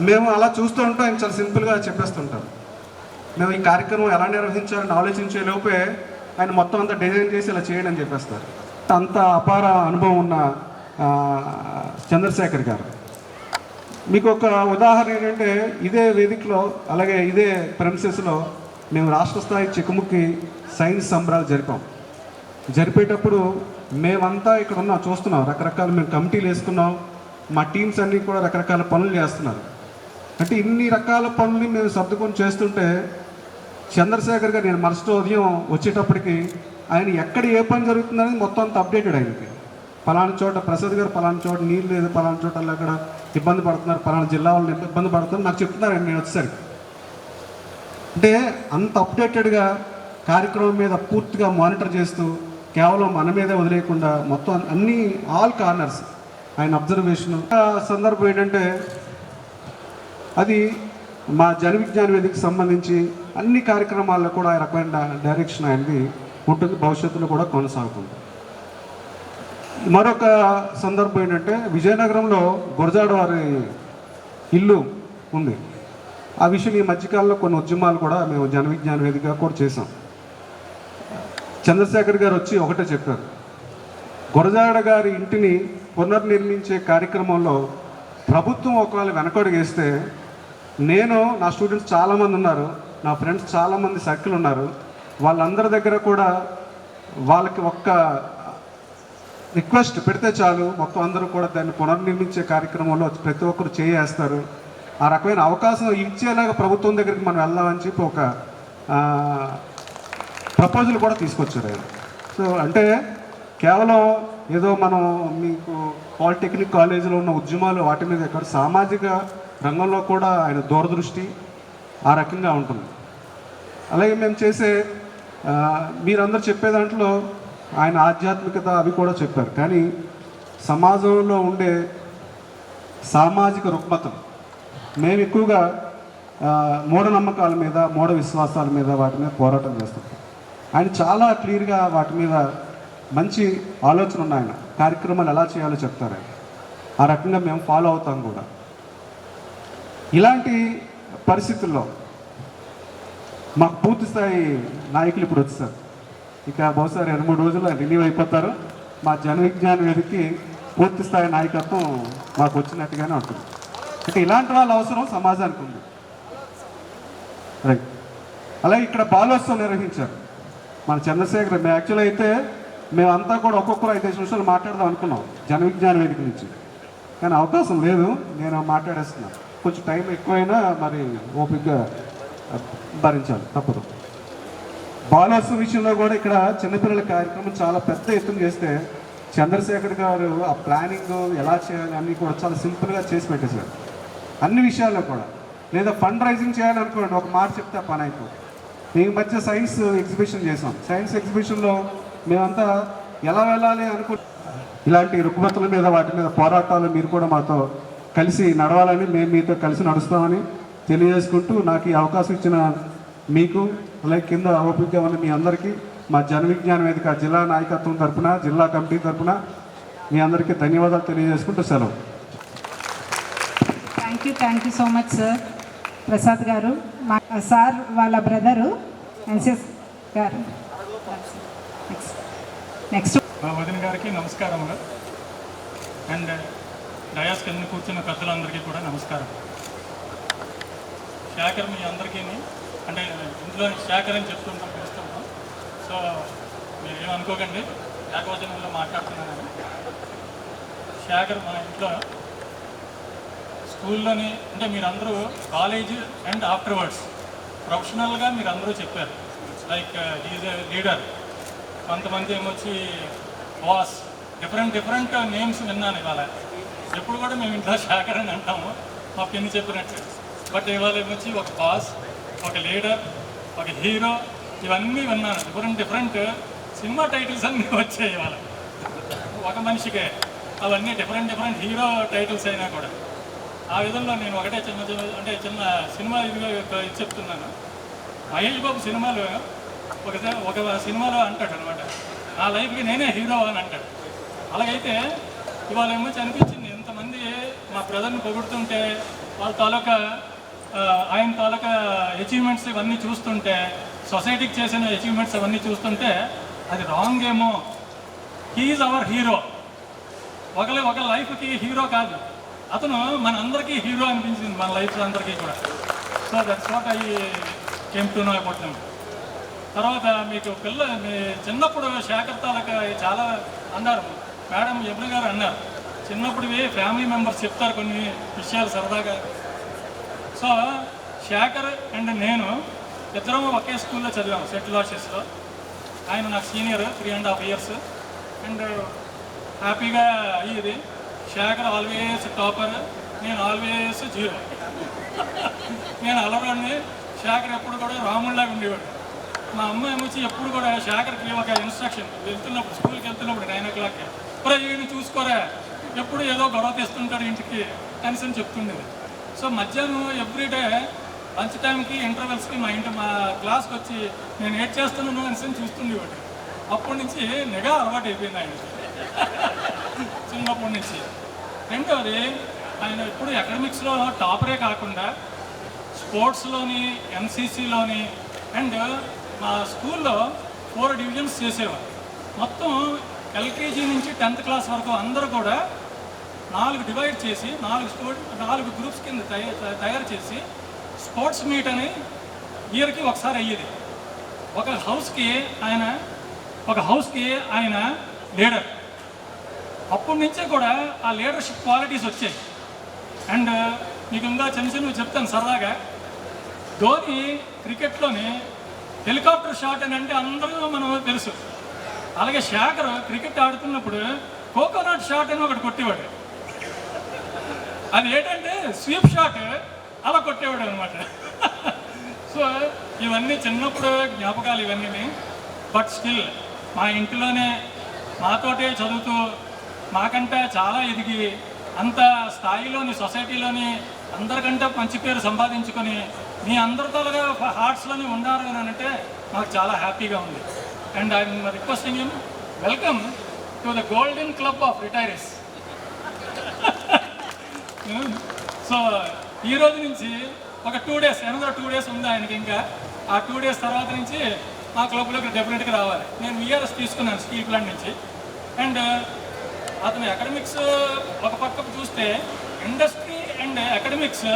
మేము అలా చూస్తూ ఉంటాం, ఆయన చాలా సింపుల్గా చెప్పేస్తుంటాం. మేము ఈ కార్యక్రమం ఎలా నిర్వహించాలని ఆలోచించే లోపే ఆయన మొత్తం అంతా డిజైన్ చేసి ఇలా చేయండి అని చెప్పేస్తారు. అంత అపార అనుభవం ఉన్న చంద్రశేఖర్ గారు. మీకు ఒక ఉదాహరణ ఏంటంటే ఇదే వేదికలో అలాగే ఇదే ప్రెమిసెస్లో మేము రాష్ట్ర స్థాయి చిక్కుముక్కి సైన్స్ సంబరాలు జరిపేటప్పుడు మేమంతా ఇక్కడ ఉన్నాం, చూస్తున్నాం. రకరకాల మేము కమిటీలు వేసుకున్నాం. మా టీమ్స్ అన్నీ కూడా రకరకాల పనులు చేస్తున్నారు. అంటే ఇన్ని రకాల పనులు మేము సర్దుకొని చేస్తుంటే చంద్రశేఖర్ గారు నేను మరుసటి ఉదయం వచ్చేటప్పటికి ఆయన ఎక్కడ ఏ పని జరుగుతుందనేది మొత్తం అంత అప్డేటెడ్ ఆయనకి. పలానా చోట ప్రసాద్ గారు పలానా చోట నీళ్ళు లేదు, పలానా చోట అక్కడ ఇబ్బంది పడుతున్నారు, పలానా జిల్లా వాళ్ళు ఇబ్బంది పడుతున్నారు నాకు చెప్తున్నారు నేను వచ్చేసరికి. అంటే అంత అప్డేటెడ్గా కార్యక్రమం మీద పూర్తిగా మానిటర్ చేస్తూ కేవలం మన మీదే వదిలేయకుండా మొత్తం అన్ని ఆల్ కార్నర్స్ ఆయన అబ్జర్వేషన్. సందర్భం ఏంటంటే అది మా జన విజ్ఞాన వేదికకి సంబంధించి అన్ని కార్యక్రమాల్లో కూడా ఆ రకమైన డైరెక్షన్ ఆయనది ఉంటుంది, భవిష్యత్తులో కూడా కొనసాగుతుంది. మరొక సందర్భం ఏంటంటే విజయనగరంలో గురజాడ వారి ఇల్లు ఉంది. ఆ విషయం ఈ మధ్యకాలంలో కొన్ని ఉద్యమాలు కూడా మేము జన విజ్ఞాన వేదికగా కూడా చేసాం. చంద్రశేఖర్ గారు వచ్చి ఒకటే చెప్పారు, గురజాడ గారి ఇంటిని పునర్నిర్మించే కార్యక్రమంలో ప్రభుత్వం ఒకవేళ వెనకడుగేస్తే నేను నా స్టూడెంట్స్ చాలామంది ఉన్నారు, నా ఫ్రెండ్స్ చాలామంది సర్కిల్ ఉన్నారు, వాళ్ళందరి దగ్గర కూడా వాళ్ళకి ఒక్క రిక్వెస్ట్ పెడితే చాలు మొత్తం అందరూ కూడా దాన్ని పునర్నిర్మించే కార్యక్రమంలో ప్రతి ఒక్కరు చేయేస్తారు. ఆ రకమైన అవకాశం ఇచ్చేలాగా ప్రభుత్వం దగ్గరికి మనం వెళ్దామని చెప్పి ఒక ప్రపోజల్ కూడా తీసుకొచ్చారు ఆయన. సో అంటే కేవలం ఏదో మనం మీకు పాలిటెక్నిక్ కాలేజీలో ఉన్న ఉద్యమాలు వాటి మీద ఎక్కడ సామాజిక రంగంలో కూడా ఆయన దూరదృష్టి ఆ రకంగా ఉంటుంది. అలాగే మేము చేసే మీరందరూ చెప్పే దాంట్లో ఆయన ఆధ్యాత్మికత అవి కూడా చెప్పారు. కానీ సమాజంలో ఉండే సామాజిక రుగ్మతలు మేము ఎక్కువగా మూఢనమ్మకాల మీద మూఢ విశ్వాసాల మీద వాటి మీద పోరాటం చేస్తాం. ఆయన చాలా క్లియర్గా వాటి మీద మంచి ఆలోచన ఉన్న ఆయన కార్యక్రమాలు ఎలా చేయాలో చెప్తారు. ఆయన ఆ రకంగా మేము ఫాలో అవుతాం కూడా. ఇలాంటి పరిస్థితుల్లో మాకు పూర్తి స్థాయి నాయకులు ఇప్పుడు వచ్చేసారు. ఇక బహుశా 2-3 రోజుల్లో రిలీవ్ అయిపోతారు. మా జన విజ్ఞాన వేదికకి పూర్తి స్థాయి నాయకత్వం మాకు వచ్చినట్టుగానే ఉంటుంది. అంటే ఇలాంటి వాళ్ళ అవసరం సమాజానికి ఉంది. రైట్. అలాగే ఇక్కడ బాలోత్సవం నిర్వహించారు మన చంద్రశేఖర్. మేము యాక్చువల్ అయితే మేమంతా కూడా ఒక్కొక్కరు 5 నిమిషాలు మాట్లాడదాం అనుకున్నాం జన విజ్ఞాన వేదిక నుంచి, కానీ అవకాశం లేదు. నేను మాట్లాడేస్తున్నాను. కొంచెం టైం ఎక్కువైనా మరి ఓపికగా భరించాలి, తప్పదు. బాలోత్సవం విషయంలో కూడా ఇక్కడ చిన్నపిల్లల కార్యక్రమం చాలా పెద్ద ఎత్తున చేస్తే చంద్రశేఖర్ గారు ఆ ప్లానింగ్ ఎలా చేయాలి అన్నీ కూడా చాలా సింపుల్గా చేసి పెట్టేశారు అన్ని విషయాల్లో కూడా. లేదా ఫండ్ రైజింగ్ చేయాలనుకోండి, ఒక మాట చెప్తే ఆ పని అయిపోతుంది. ఈ మధ్య సైన్స్ ఎగ్జిబిషన్ చేసాం. సైన్స్ ఎగ్జిబిషన్లో మేమంతా ఎలా వెళ్ళాలి ఇలాంటి రుగ్మతల మీద వాటి మీద పోరాటాలు మీరు కూడా మాతో కలిసి నడవాలని, మేము మీతో కలిసి నడుస్తామని తెలియజేసుకుంటూ నాకు ఈ అవకాశం ఇచ్చిన మీకు అలాగే కింద ఓపికగా ఉన్న మీ అందరికీ మా జన విజ్ఞాన వేదిక జిల్లా నాయకత్వం తరఫున జిల్లా కమిటీ తరఫున మీ అందరికీ ధన్యవాదాలు తెలియజేసుకుంటూ సెలవు. Thank you so much sir. Prasad గారు మా సార్ వాళ్ళ బ్రదరు ఎన్సిఎస్ గారు. నెక్స్ట్ మా వదిన గారికి నమస్కారం. అండ్ డయాస్ కింద కూర్చున్న పెద్దలందరికీ కూడా నమస్కారం. శేఖర్ మీ అందరికీ అంటే ఇంట్లో శేఖర్ అని చెప్తుంటాం, పిలుస్తుంటాం. సో మీరు ఏమనుకోకండి, ఏకవచనంలో మాట్లాడుతున్నాను. శేఖర్ మా ఇంట్లో స్కూల్లోని అంటే మీరందరూ కాలేజ్ అండ్ ఆఫ్టర్వర్డ్స్ ప్రొఫెషనల్గా మీరు అందరూ చెప్పారు. లైక్ ఈజ్ ఏ లీడర్, కొంతమంది ఏమొచ్చి బాస్, డిఫరెంట్ నేమ్స్ విన్నాను ఇవాళ. ఎప్పుడు కూడా మేము ఇంట్లో శేఖర్ అని అంటాము మా పిన్ని చెప్పినట్టు. బట్ ఇవాళ ఏమొచ్చి ఒక బాస్, ఒక లీడర్, ఒక హీరో, ఇవన్నీ విన్నాను. డిఫరెంట్ సినిమా టైటిల్స్ అన్నీ వచ్చాయి ఇవాళ ఒక మనిషికే. అవన్నీ డిఫరెంట్ హీరో టైటిల్స్ అయినా కూడా. ఆ విధంలో నేను ఒకటే చిన్న సినిమా ఇది చెప్తున్నాను. మహేష్ బాబు సినిమాలో ఒక సినిమాలో అంటాడు అనమాట, నా లైఫ్కి నేనే హీరో అని అంటాడు. అలాగైతే ఇవాళ ఏమో అనిపించింది, ఇంతమంది మా బ్రదర్ని పొగుడుతుంటే వాళ్ళ తాలూకా ఆయన తాలూకా అచీవ్మెంట్స్ ఇవన్నీ చూస్తుంటే, సొసైటీకి చేసిన అచీవ్మెంట్స్ అవన్నీ చూస్తుంటే అది రాంగ్ ఏమో. He is our hero. ఒక లైఫ్కి హీరో కాదు, అతను మన అందరికీ హీరో అనిపించింది, మన లైఫ్ అందరికీ కూడా. So that's what I came to know about them. తర్వాత మీకు మీ చిన్నప్పుడు శేఖర్ తాలూకా చాలా అన్నారు, మేడం యమున గారు అన్నారు, చిన్నప్పుడువి ఫ్యామిలీ మెంబర్స్ చెప్తారు కొన్ని విషయాలు సరదాగా. సో శేఖర్ అండ్ నేను ఇద్దరం ఒకే స్కూల్లో చదివాము, సెంట్ లాషెస్లో. ఆయన నాకు సీనియర్ 3.5 years. అండ్ హ్యాపీగా అయ్యేది. శేఖర్ ఆల్వేస్ టాపర్, నేను ఆల్వేస్ 0. నేను అలవాడిని, శేఖర్ ఎప్పుడు కూడా రాముడిలాగా ఉండేవాడు. మా అమ్మ ఏమొచ్చి ఎప్పుడు కూడా శేఖర్కి ఒక ఇన్స్ట్రక్షన్, వెళ్తున్నప్పుడు స్కూల్కి వెళ్తున్నప్పుడు 9 o'clock, వీడిని చూసుకోరా, ఎప్పుడు ఏదో గొడవ తెస్తుంటాడు ఇంటికి అని చెప్తుండేది. సో మధ్యాహ్నం ఎవ్రీడే లంచ్ టైంకి ఇంటర్వెల్స్కి మా క్లాస్కి వచ్చి నేను ఏడ్ చేస్తున్నాను అని చూస్తుండేవాడు. అప్పటి నుంచి నిఘా అలవాటు అయిపోయింది ఆయనకి చిన్నప్పటి నుంచి. రెండవది, ఆయన ఎప్పుడు అకాడమిక్స్లో టాపరే కాకుండా స్పోర్ట్స్లోని, ఎన్సీసీలోని, అండ్ మా స్కూల్లో 4 divisions చేసేవారు. మొత్తం ఎల్కేజీ నుంచి 10th class వరకు అందరూ కూడా 4 డివైడ్ చేసి 4 గ్రూప్స్ కింద తయారు చేసి స్పోర్ట్స్ మీట్ అని ఇయర్కి ఒకసారి అయ్యేది. ఒక హౌస్కి ఆయన లీడర్. అప్పటి నుంచే కూడా ఆ లీడర్షిప్ క్వాలిటీస్ వచ్చాయి. అండ్ మీకు ఇంకా చిన్నవి చెప్తాను సరదాగా. ధోని క్రికెట్లోని హెలికాప్టర్ షాట్ అని అంటే అందరూ మనం తెలుసు. అలాగే శేఖర్ క్రికెట్ ఆడుతున్నప్పుడు కోకోనట్ షాట్ అని ఒకటి కొట్టేవాడు. అది ఏంటంటే స్వీప్ షాట్, అలా కొట్టేవాడు అనమాట. సో ఇవన్నీ చిన్నప్పుడు జ్ఞాపకాలు ఇవన్నీ. బట్ స్టిల్ మా ఇంట్లోనే మాతోటే చదువుతూ మాకంటే చాలా ఎదిగి అంత స్థాయిలోని సొసైటీలోని అందరికంటే మంచి పేరు సంపాదించుకొని మీ అందరితో హార్ట్స్లోనే ఉన్నారు అని అంటే నాకు చాలా హ్యాపీగా ఉంది. And I'm requesting him, welcome to the golden club of retirees. So ఈ రోజు నుంచి ఒక 2 days, another 2 days ఉంది ఆయనకి. ఇంకా ఆ 2 days తర్వాత నుంచి మా క్లబ్లోకి డెఫినెట్గా రావాలి. నేను విఆర్ఎస్ తీసుకున్నాను స్టీల్ ప్లాంట్ నుంచి. అండ్ అతను అకాడమిక్స్ ఒక పక్కకు చూస్తే, ఇండస్ట్రీ అండ్ అకాడమిక్స్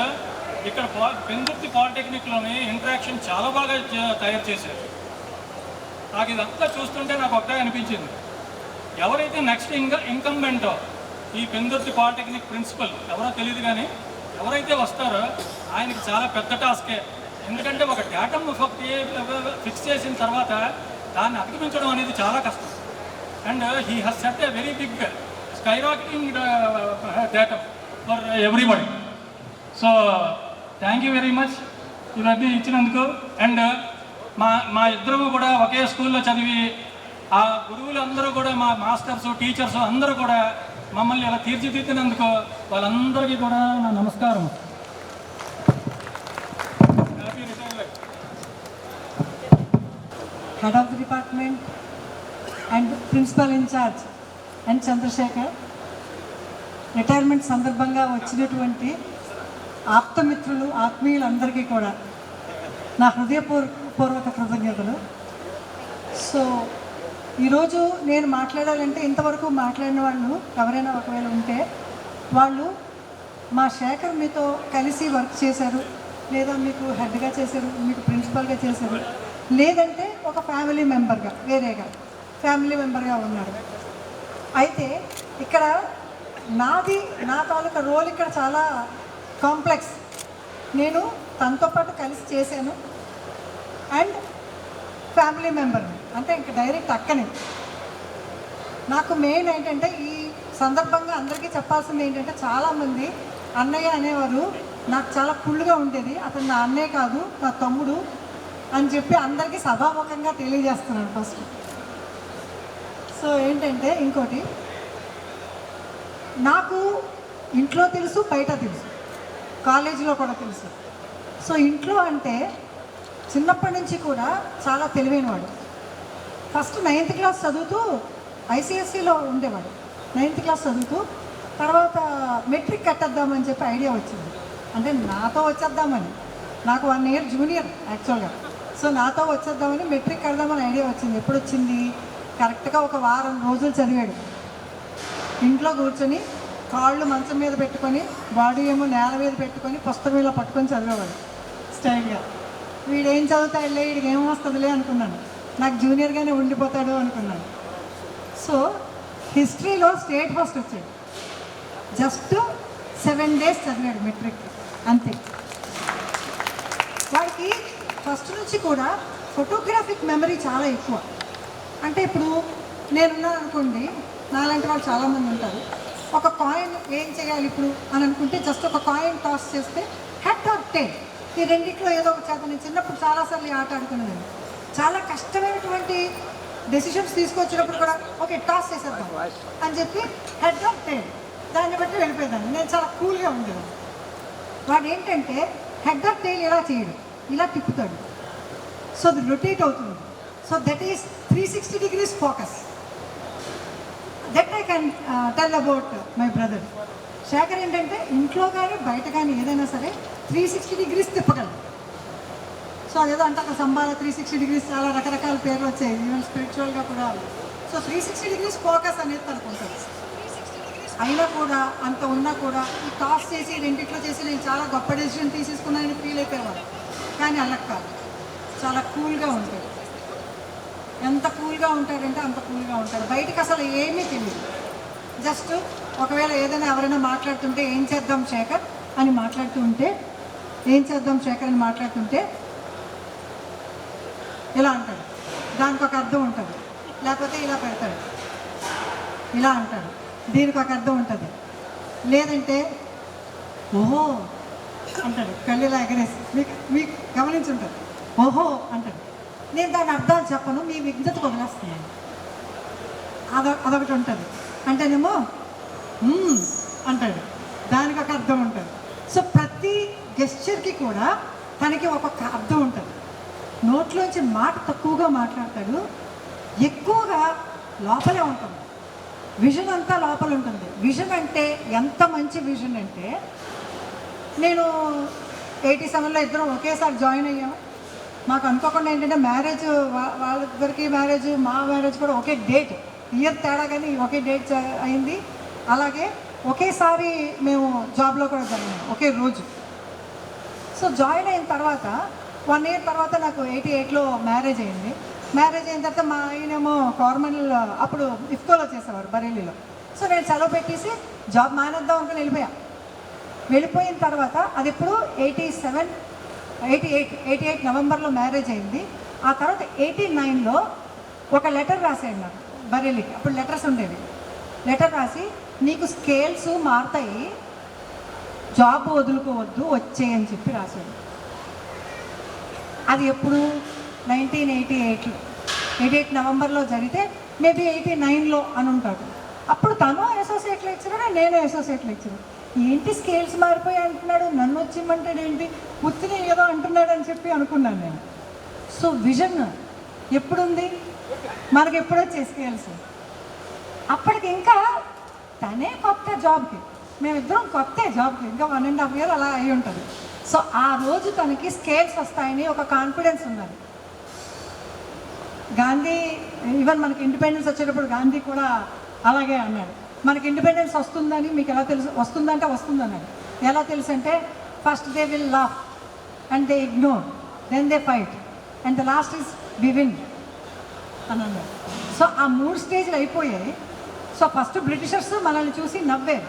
ఇక్కడ పెందుర్తి పాలిటెక్నిక్లోని ఇంటరాక్షన్ చాలా బాగా తయారు చేశారు. నాకు ఇదంతా చూస్తుంటే నాకు ఒకటే అనిపించింది, ఎవరైతే నెక్స్ట్ ఇన్కంబెంటో ఈ పెందుర్తి పాలిటెక్నిక్ ప్రిన్సిపల్ ఎవరో తెలియదు, కానీ ఎవరైతే వస్తారో ఆయనకి చాలా పెద్ద టాస్కే. ఎందుకంటే ఒక డేటమ్ ఒకటి ఫిక్స్ చేసిన తర్వాత దాన్ని అధిగమించడం అనేది చాలా కష్టం. And he has set a very big skyrocketing datum for everybody. So thank you very much ఇవన్నీ ఇచ్చినందుకు. అండ్ మా ఇద్దరు కూడా ఒకే స్కూల్లో చదివి ఆ గురువులందరూ కూడా, మా మాస్టర్స్, టీచర్స్ అందరూ కూడా మమ్మల్ని ఇలా తీర్చిదిద్దినందుకు వాళ్ళందరికీ కూడా నా నమస్కారం. Happy retirement. Head of the department and principal in charge and Chandrashekar, retirement సందర్భంగా వచ్చినటువంటి ఆప్తమిత్రులు, ఆత్మీయులందరికీ కూడా నా హృదయపూర్వక కృతజ్ఞతలు. సో ఈరోజు నేను మాట్లాడాలంటే, ఇంతవరకు మాట్లాడిన వాళ్ళు ఎవరైనా ఒకవేళ ఉంటే వాళ్ళు మా శేఖర్ మీతో కలిసి వర్క్ చేశారు, లేదా మీకు హెడ్గా చేశారు, మీకు ప్రిన్సిపల్గా చేశారు, లేదంటే ఒక ఫ్యామిలీ మెంబర్గా, వేరేగా ఫ్యామిలీ మెంబర్గా ఉన్నారు. అయితే ఇక్కడ నా తాలూకా రోల్ ఇక్కడ చాలా కాంప్లెక్స్. నేను తనతో పాటు కలిసి చేశాను అండ్ ఫ్యామిలీ మెంబర్ని, అంటే ఇంక డైరెక్ట్ అక్కనే. నాకు మెయిన్ ఏంటంటే ఈ సందర్భంగా అందరికీ చెప్పాల్సింది ఏంటంటే, చాలామంది అన్నయ్య అనేవారు నాకు చాలా కుళ్ళుగా ఉండేది. అతను నా అన్నే కాదు, నా తమ్ముడు అని చెప్పి అందరికీ సభాముఖంగా తెలియజేస్తున్నాను ఫస్ట్. సో ఏంటంటే ఇంకోటి, నాకు ఇంట్లో తెలుసు, బయట తెలుసు, కాలేజీలో కూడా తెలుసు. సో ఇంట్లో అంటే చిన్నప్పటి నుంచి కూడా చాలా తెలివైనవాడు. ఫస్ట్ 9th క్లాస్ చదువుతూ ఐసిఎస్సిలో ఉండేవాడు. 9th క్లాస్ చదువుతూ తర్వాత మెట్రిక్ కట్టేద్దామని చెప్పి ఐడియా వచ్చింది. అంటే నాతో వచ్చేద్దామని, నాకు 1 year జూనియర్ యాక్చువల్గా. సో నాతో వచ్చేద్దామని మెట్రిక్ కడదామని ఐడియా వచ్చింది. ఎప్పుడు వచ్చింది? కరెక్ట్గా ఒక వారం రోజులు చదివాడు. ఇంట్లో కూర్చొని కాళ్ళు మంచం మీద పెట్టుకొని, బాడీ ఏమో నేల మీద పెట్టుకొని, పుస్తకం ఇలా పట్టుకొని చదివేవాడు స్టైల్గా. వీడేం చదువుతాడులే, వీడికి ఏం వస్తుందిలే అనుకున్నాను. నాకు జూనియర్గానే ఉండిపోతాడు అనుకున్నాను. సో హిస్టరీలో స్టేట్ ఫస్ట్ వచ్చాడు. జస్ట్ 7 days చదివాడు మెట్రిక్, అంతే. వాడికి ఫస్ట్ నుంచి కూడా ఫోటోగ్రాఫిక్ మెమరీ చాలా ఎక్కువ. అంటే ఇప్పుడు నేనున్నాను అనుకోండి, నాలాంటి వాళ్ళు చాలామంది ఉంటారు. ఒక కాయిన్ ఏం చేయాలి ఇప్పుడు అని అనుకుంటే జస్ట్ ఒక కాయిన్ టాస్ చేస్తే హెడ్ ఆర్ టెయిల్, ఈ రెండిట్లో ఏదో ఒక చేత. నేను చిన్నప్పుడు చాలాసార్లు ఈ ఆట ఆడుకునేదాన్ని. చాలా కష్టమైనటువంటి డెసిషన్స్ తీసుకొచ్చినప్పుడు కూడా ఓకే టాస్ చేసేద్దాం అని చెప్పి హెడ్ ఆర్ టెయిల్, దాన్ని బట్టి వెళ్ళిపోయేదాన్ని. నేను చాలా కూల్గా ఉండేదాన్ని. వాడు ఏంటంటే హెడ్ ఆర్ టెయిల్ ఇలా చేయడు, ఇలా తిప్పుతాడు. సో అది రొటేట్ అవుతుంది. So that is 360 degrees focus. That I can tell about my brother. Shekar ఏంటంటే ఇంట్లో కానీ బయట కానీ ఏదైనా సరే 360 degrees తిప్పగలరు. సో అదేదో అంటారు సంబాల 360 degrees, చాలా రకరకాల పేర్లు వచ్చాయి, ఈవెన్ స్పిరిచువల్గా కూడా. సో 360 degrees ఫోకస్ అనేది తనుకుంటుంది. అయినా కూడా అంత ఉన్నా కూడా ఈ టాస్ చేసి రెండిట్లో చేసి నేను చాలా గొప్ప డెసిషన్ తీసేసుకున్నానని ఫీల్ అయిపోయేవాడు. కానీ అలా కాదు, చాలా కూల్గా ఉంటాడు. ఎంత కూల్గా ఉంటాడంటే అంత కూల్గా ఉంటాడు. బయటకు అసలు ఏమీ తెలియదు. జస్ట్ ఒకవేళ ఏదైనా ఎవరైనా మాట్లాడుతుంటే ఏం చేద్దాం శేఖర్ అని మాట్లాడుతూ ఉంటే, ఏం చేద్దాం శేఖర్ అని మాట్లాడుతుంటే ఇలా అంటాడు, దానికి ఒక అర్థం ఉంటుంది. లేకపోతే ఇలా పెడతాడు, ఇలా అంటాడు, దీనికి ఒక అర్థం ఉంటుంది. లేదంటే ఓహో అంటాడు, కళ్ళు ఇలా ఎగరేసి. మీకు గమనించుంటాడు, ఓహో అంటాడు. నేను దాని అర్థాలు చెప్పను, మీ విజ్ఞతకు వదిలేస్తున్నాను. అదొకటి ఉంటుంది. అంటేనేమో అంటాడు, దానికి ఒక అర్థం ఉంటుంది. సో ప్రతి గెస్చర్కి కూడా తనకి ఒక్కొక్క అర్థం ఉంటుంది. నోట్లోంచి మాట తక్కువగా మాట్లాడతాడు, ఎక్కువగా లోపలే ఉంటుంది. విజన్ అంతా లోపల ఉంటుంది. విజన్ అంటే ఎంత మంచి విజన్ అంటే, నేను 87లో ఇద్దరం ఒకేసారి జాయిన్ అయ్యాము. మాకు అనుకోకుండా ఏంటంటే మ్యారేజ్, వాళ్ళిద్దరికి మ్యారేజ్, మా మ్యారేజ్ కూడా ఒకే డేట్, ఇయర్ తేడా కానీ ఒకే డేట్ అయింది. అలాగే ఒకేసారి మేము జాబ్లో కూడా జాయిన్ అయ్యాము, ఒకే రోజు. సో జాయిన్ అయిన తర్వాత 1 year తర్వాత నాకు 88లో మ్యారేజ్ అయింది. మ్యారేజ్ అయిన తర్వాత మా ఆయనేమో గవర్నమెంట్ అప్పుడు ఇఫ్కోలో చేసేవారు బరేలీలో. సో నేను సెలవు పెట్టేసి జాబ్ మానేద్దాం అనుకుని వెళ్ళిపోయిన తర్వాత అది ఇప్పుడు 88 నవంబర్లో మ్యారేజ్ అయింది. ఆ తర్వాత 89లో ఒక లెటర్ రాసాడు నాకు బరేలీకి. అప్పుడు లెటర్స్ ఉండేవి. లెటర్ రాసి, నీకు స్కేల్స్ మారుతాయి, జాబ్ వదులుకోవద్దు, వచ్చేయని చెప్పి రాశాడు. అది ఎప్పుడు 1988 నవంబర్లో జరిగితే మేబీ 89లో అని ఉంటాడు. అప్పుడు తను అసోసియేట్ లెక్చరర్, నేను అసోసియేట్ లెక్చరర్. ఏంటి స్కేల్స్ మారిపోయి అంటున్నాడు, నన్ను వచ్చిమంటాడు ఏంటి, ఉత్తిని ఏదో అంటున్నాడు అని చెప్పి అనుకున్నాను నేను. సో విజన్ ఎప్పుడుంది మనకి, ఎప్పుడో స్కేల్స్. అప్పటికి ఇంకా తనే కొత్త జాబ్కి, మేమిద్దరం కొత్త జాబ్కి, ఇంకా 1.5 year అలా అయి ఉంటుంది. సో ఆ రోజు తనకి స్కేల్స్ వస్తాయని ఒక కాన్ఫిడెన్స్ ఉన్నది. గాంధీ ఈవెన్ మనకి ఇండిపెండెన్స్ వచ్చేటప్పుడు గాంధీ కూడా అలాగే అన్నాడు, మనకి ఇండిపెండెన్స్ వస్తుందని మీకు ఎలా తెలుసు, వస్తుందంటే వస్తుంది అన్నాడు. ఎలా తెలుసు అంటే, first they will laugh and they ignore, then they fight and the last is we win అని అన్నాడు. సో ఆ 3 స్టేజ్లు అయిపోయాయి. సో ఫస్ట్ బ్రిటిషర్స్ మనల్ని చూసి నవ్వారు,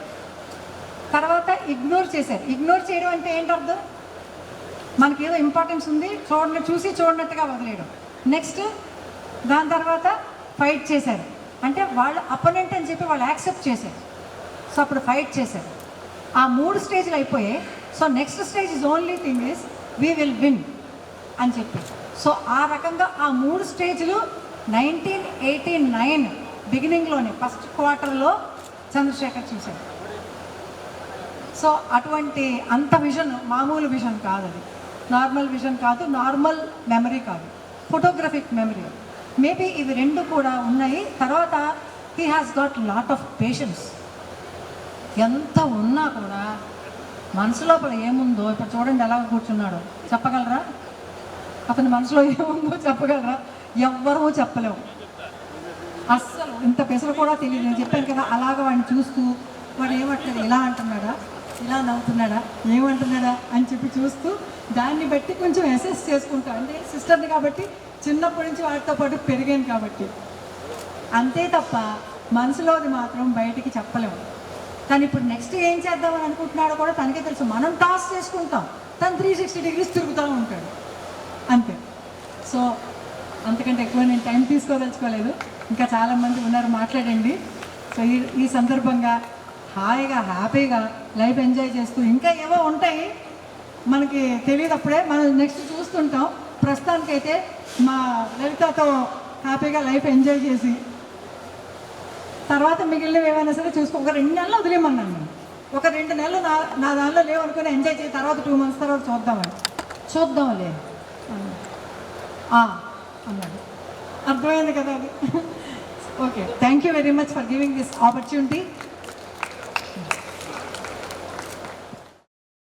తర్వాత ఇగ్నోర్ చేశారు. ఇగ్నోర్ చేయడం అంటే ఏంటి అర్థం, మనకి ఏదో ఇంపార్టెన్స్ ఉంది, చూసి చూడనట్టుగా వదిలేయడం. నెక్స్ట్ దాని తర్వాత ఫైట్ చేశారు, అంటే వాళ్ళు అపోనెంట్ అని చెప్పి వాళ్ళు యాక్సెప్ట్ చేశారు. సో అప్పుడు ఫైట్ చేశారు. ఆ 3 స్టేజ్లు అయిపోయాయి. So next stage is only thing is we will win అని చెప్పి. సో ఆ రకంగా ఆ 3 స్టేజ్లు 1989 బిగినింగ్లోనే ఫస్ట్ క్వార్టర్లో చంద్రశేఖర్ చూశాడు. సో అటువంటి అంత విజన్ మామూలు విజన్ కాదు, అది నార్మల్ విజన్ కాదు, నార్మల్ మెమరీ కాదు, ఫోటోగ్రఫిక్ మెమరీ. మేబీ ఇవి 2 కూడా ఉన్నాయి. తర్వాత he has got lot of patience. ఎంత ఉన్నా కూడా మనసు లోపల ఏముందో ఇప్పుడు చూడండి ఎలా కూర్చున్నాడో. చెప్పగలరా? అతని మనసులో ఏముందో చెప్పగలరా? ఎవ్వరూ చెప్పలేము అస్సలు. ఇంత పెసలు కూడా తెలియదు. నేను చెప్పాను కదా, అలాగ వాడిని చూస్తూ వాడు ఏమంటున్నాడు, ఇలా అంటున్నాడా, ఇలా నవ్వుతున్నాడా, ఏమంటున్నాడా అని చెప్పి చూస్తూ దాన్ని బట్టి కొంచెం అసెస్ చేసుకుంటా. అంటే సిస్టర్ని కాబట్టి చిన్నప్పటి నుంచి వాటితో పాటు పెరిగాను కాబట్టి, అంతే తప్ప మనసులోది మాత్రం బయటికి చెప్పలేము. తను ఇప్పుడు నెక్స్ట్ ఏం చేద్దామని అనుకుంటున్నాడో కూడా తనకే తెలుసు. మనం టాస్ చేసుకుంటాం, తను 360 degrees తిరుగుతూ ఉంటాడు అంతే. సో అంతకంటే ఎక్కువ నేను టైం తీసుకోదలుచుకోలేదు. ఇంకా చాలామంది ఉన్నారు, మాట్లాడండి. సో ఈ సందర్భంగా హాయిగా హ్యాపీగా లైఫ్ ఎంజాయ్ చేస్తూ, ఇంకా ఏవో ఉంటాయి మనకి తెలియదు, అప్పుడే మనం నెక్స్ట్ చూస్తుంటాం. ప్రస్తుతానికైతే మా లలితతో హ్యాపీగా లైఫ్ ఎంజాయ్ చేసి తర్వాత మిగిలినవి ఏమైనా సరే చూసుకో. ఒక 2 నెలలు వదిలేమన్నాను నేను. ఒక 2 నెలలు నా దానిలో లేవనుకుని ఎంజాయ్ చేసి తర్వాత 2 months తర్వాత చూద్దాంలే అన్నాడు. అర్థమైంది కదా అది. Okay, thank you very much for giving this opportunity.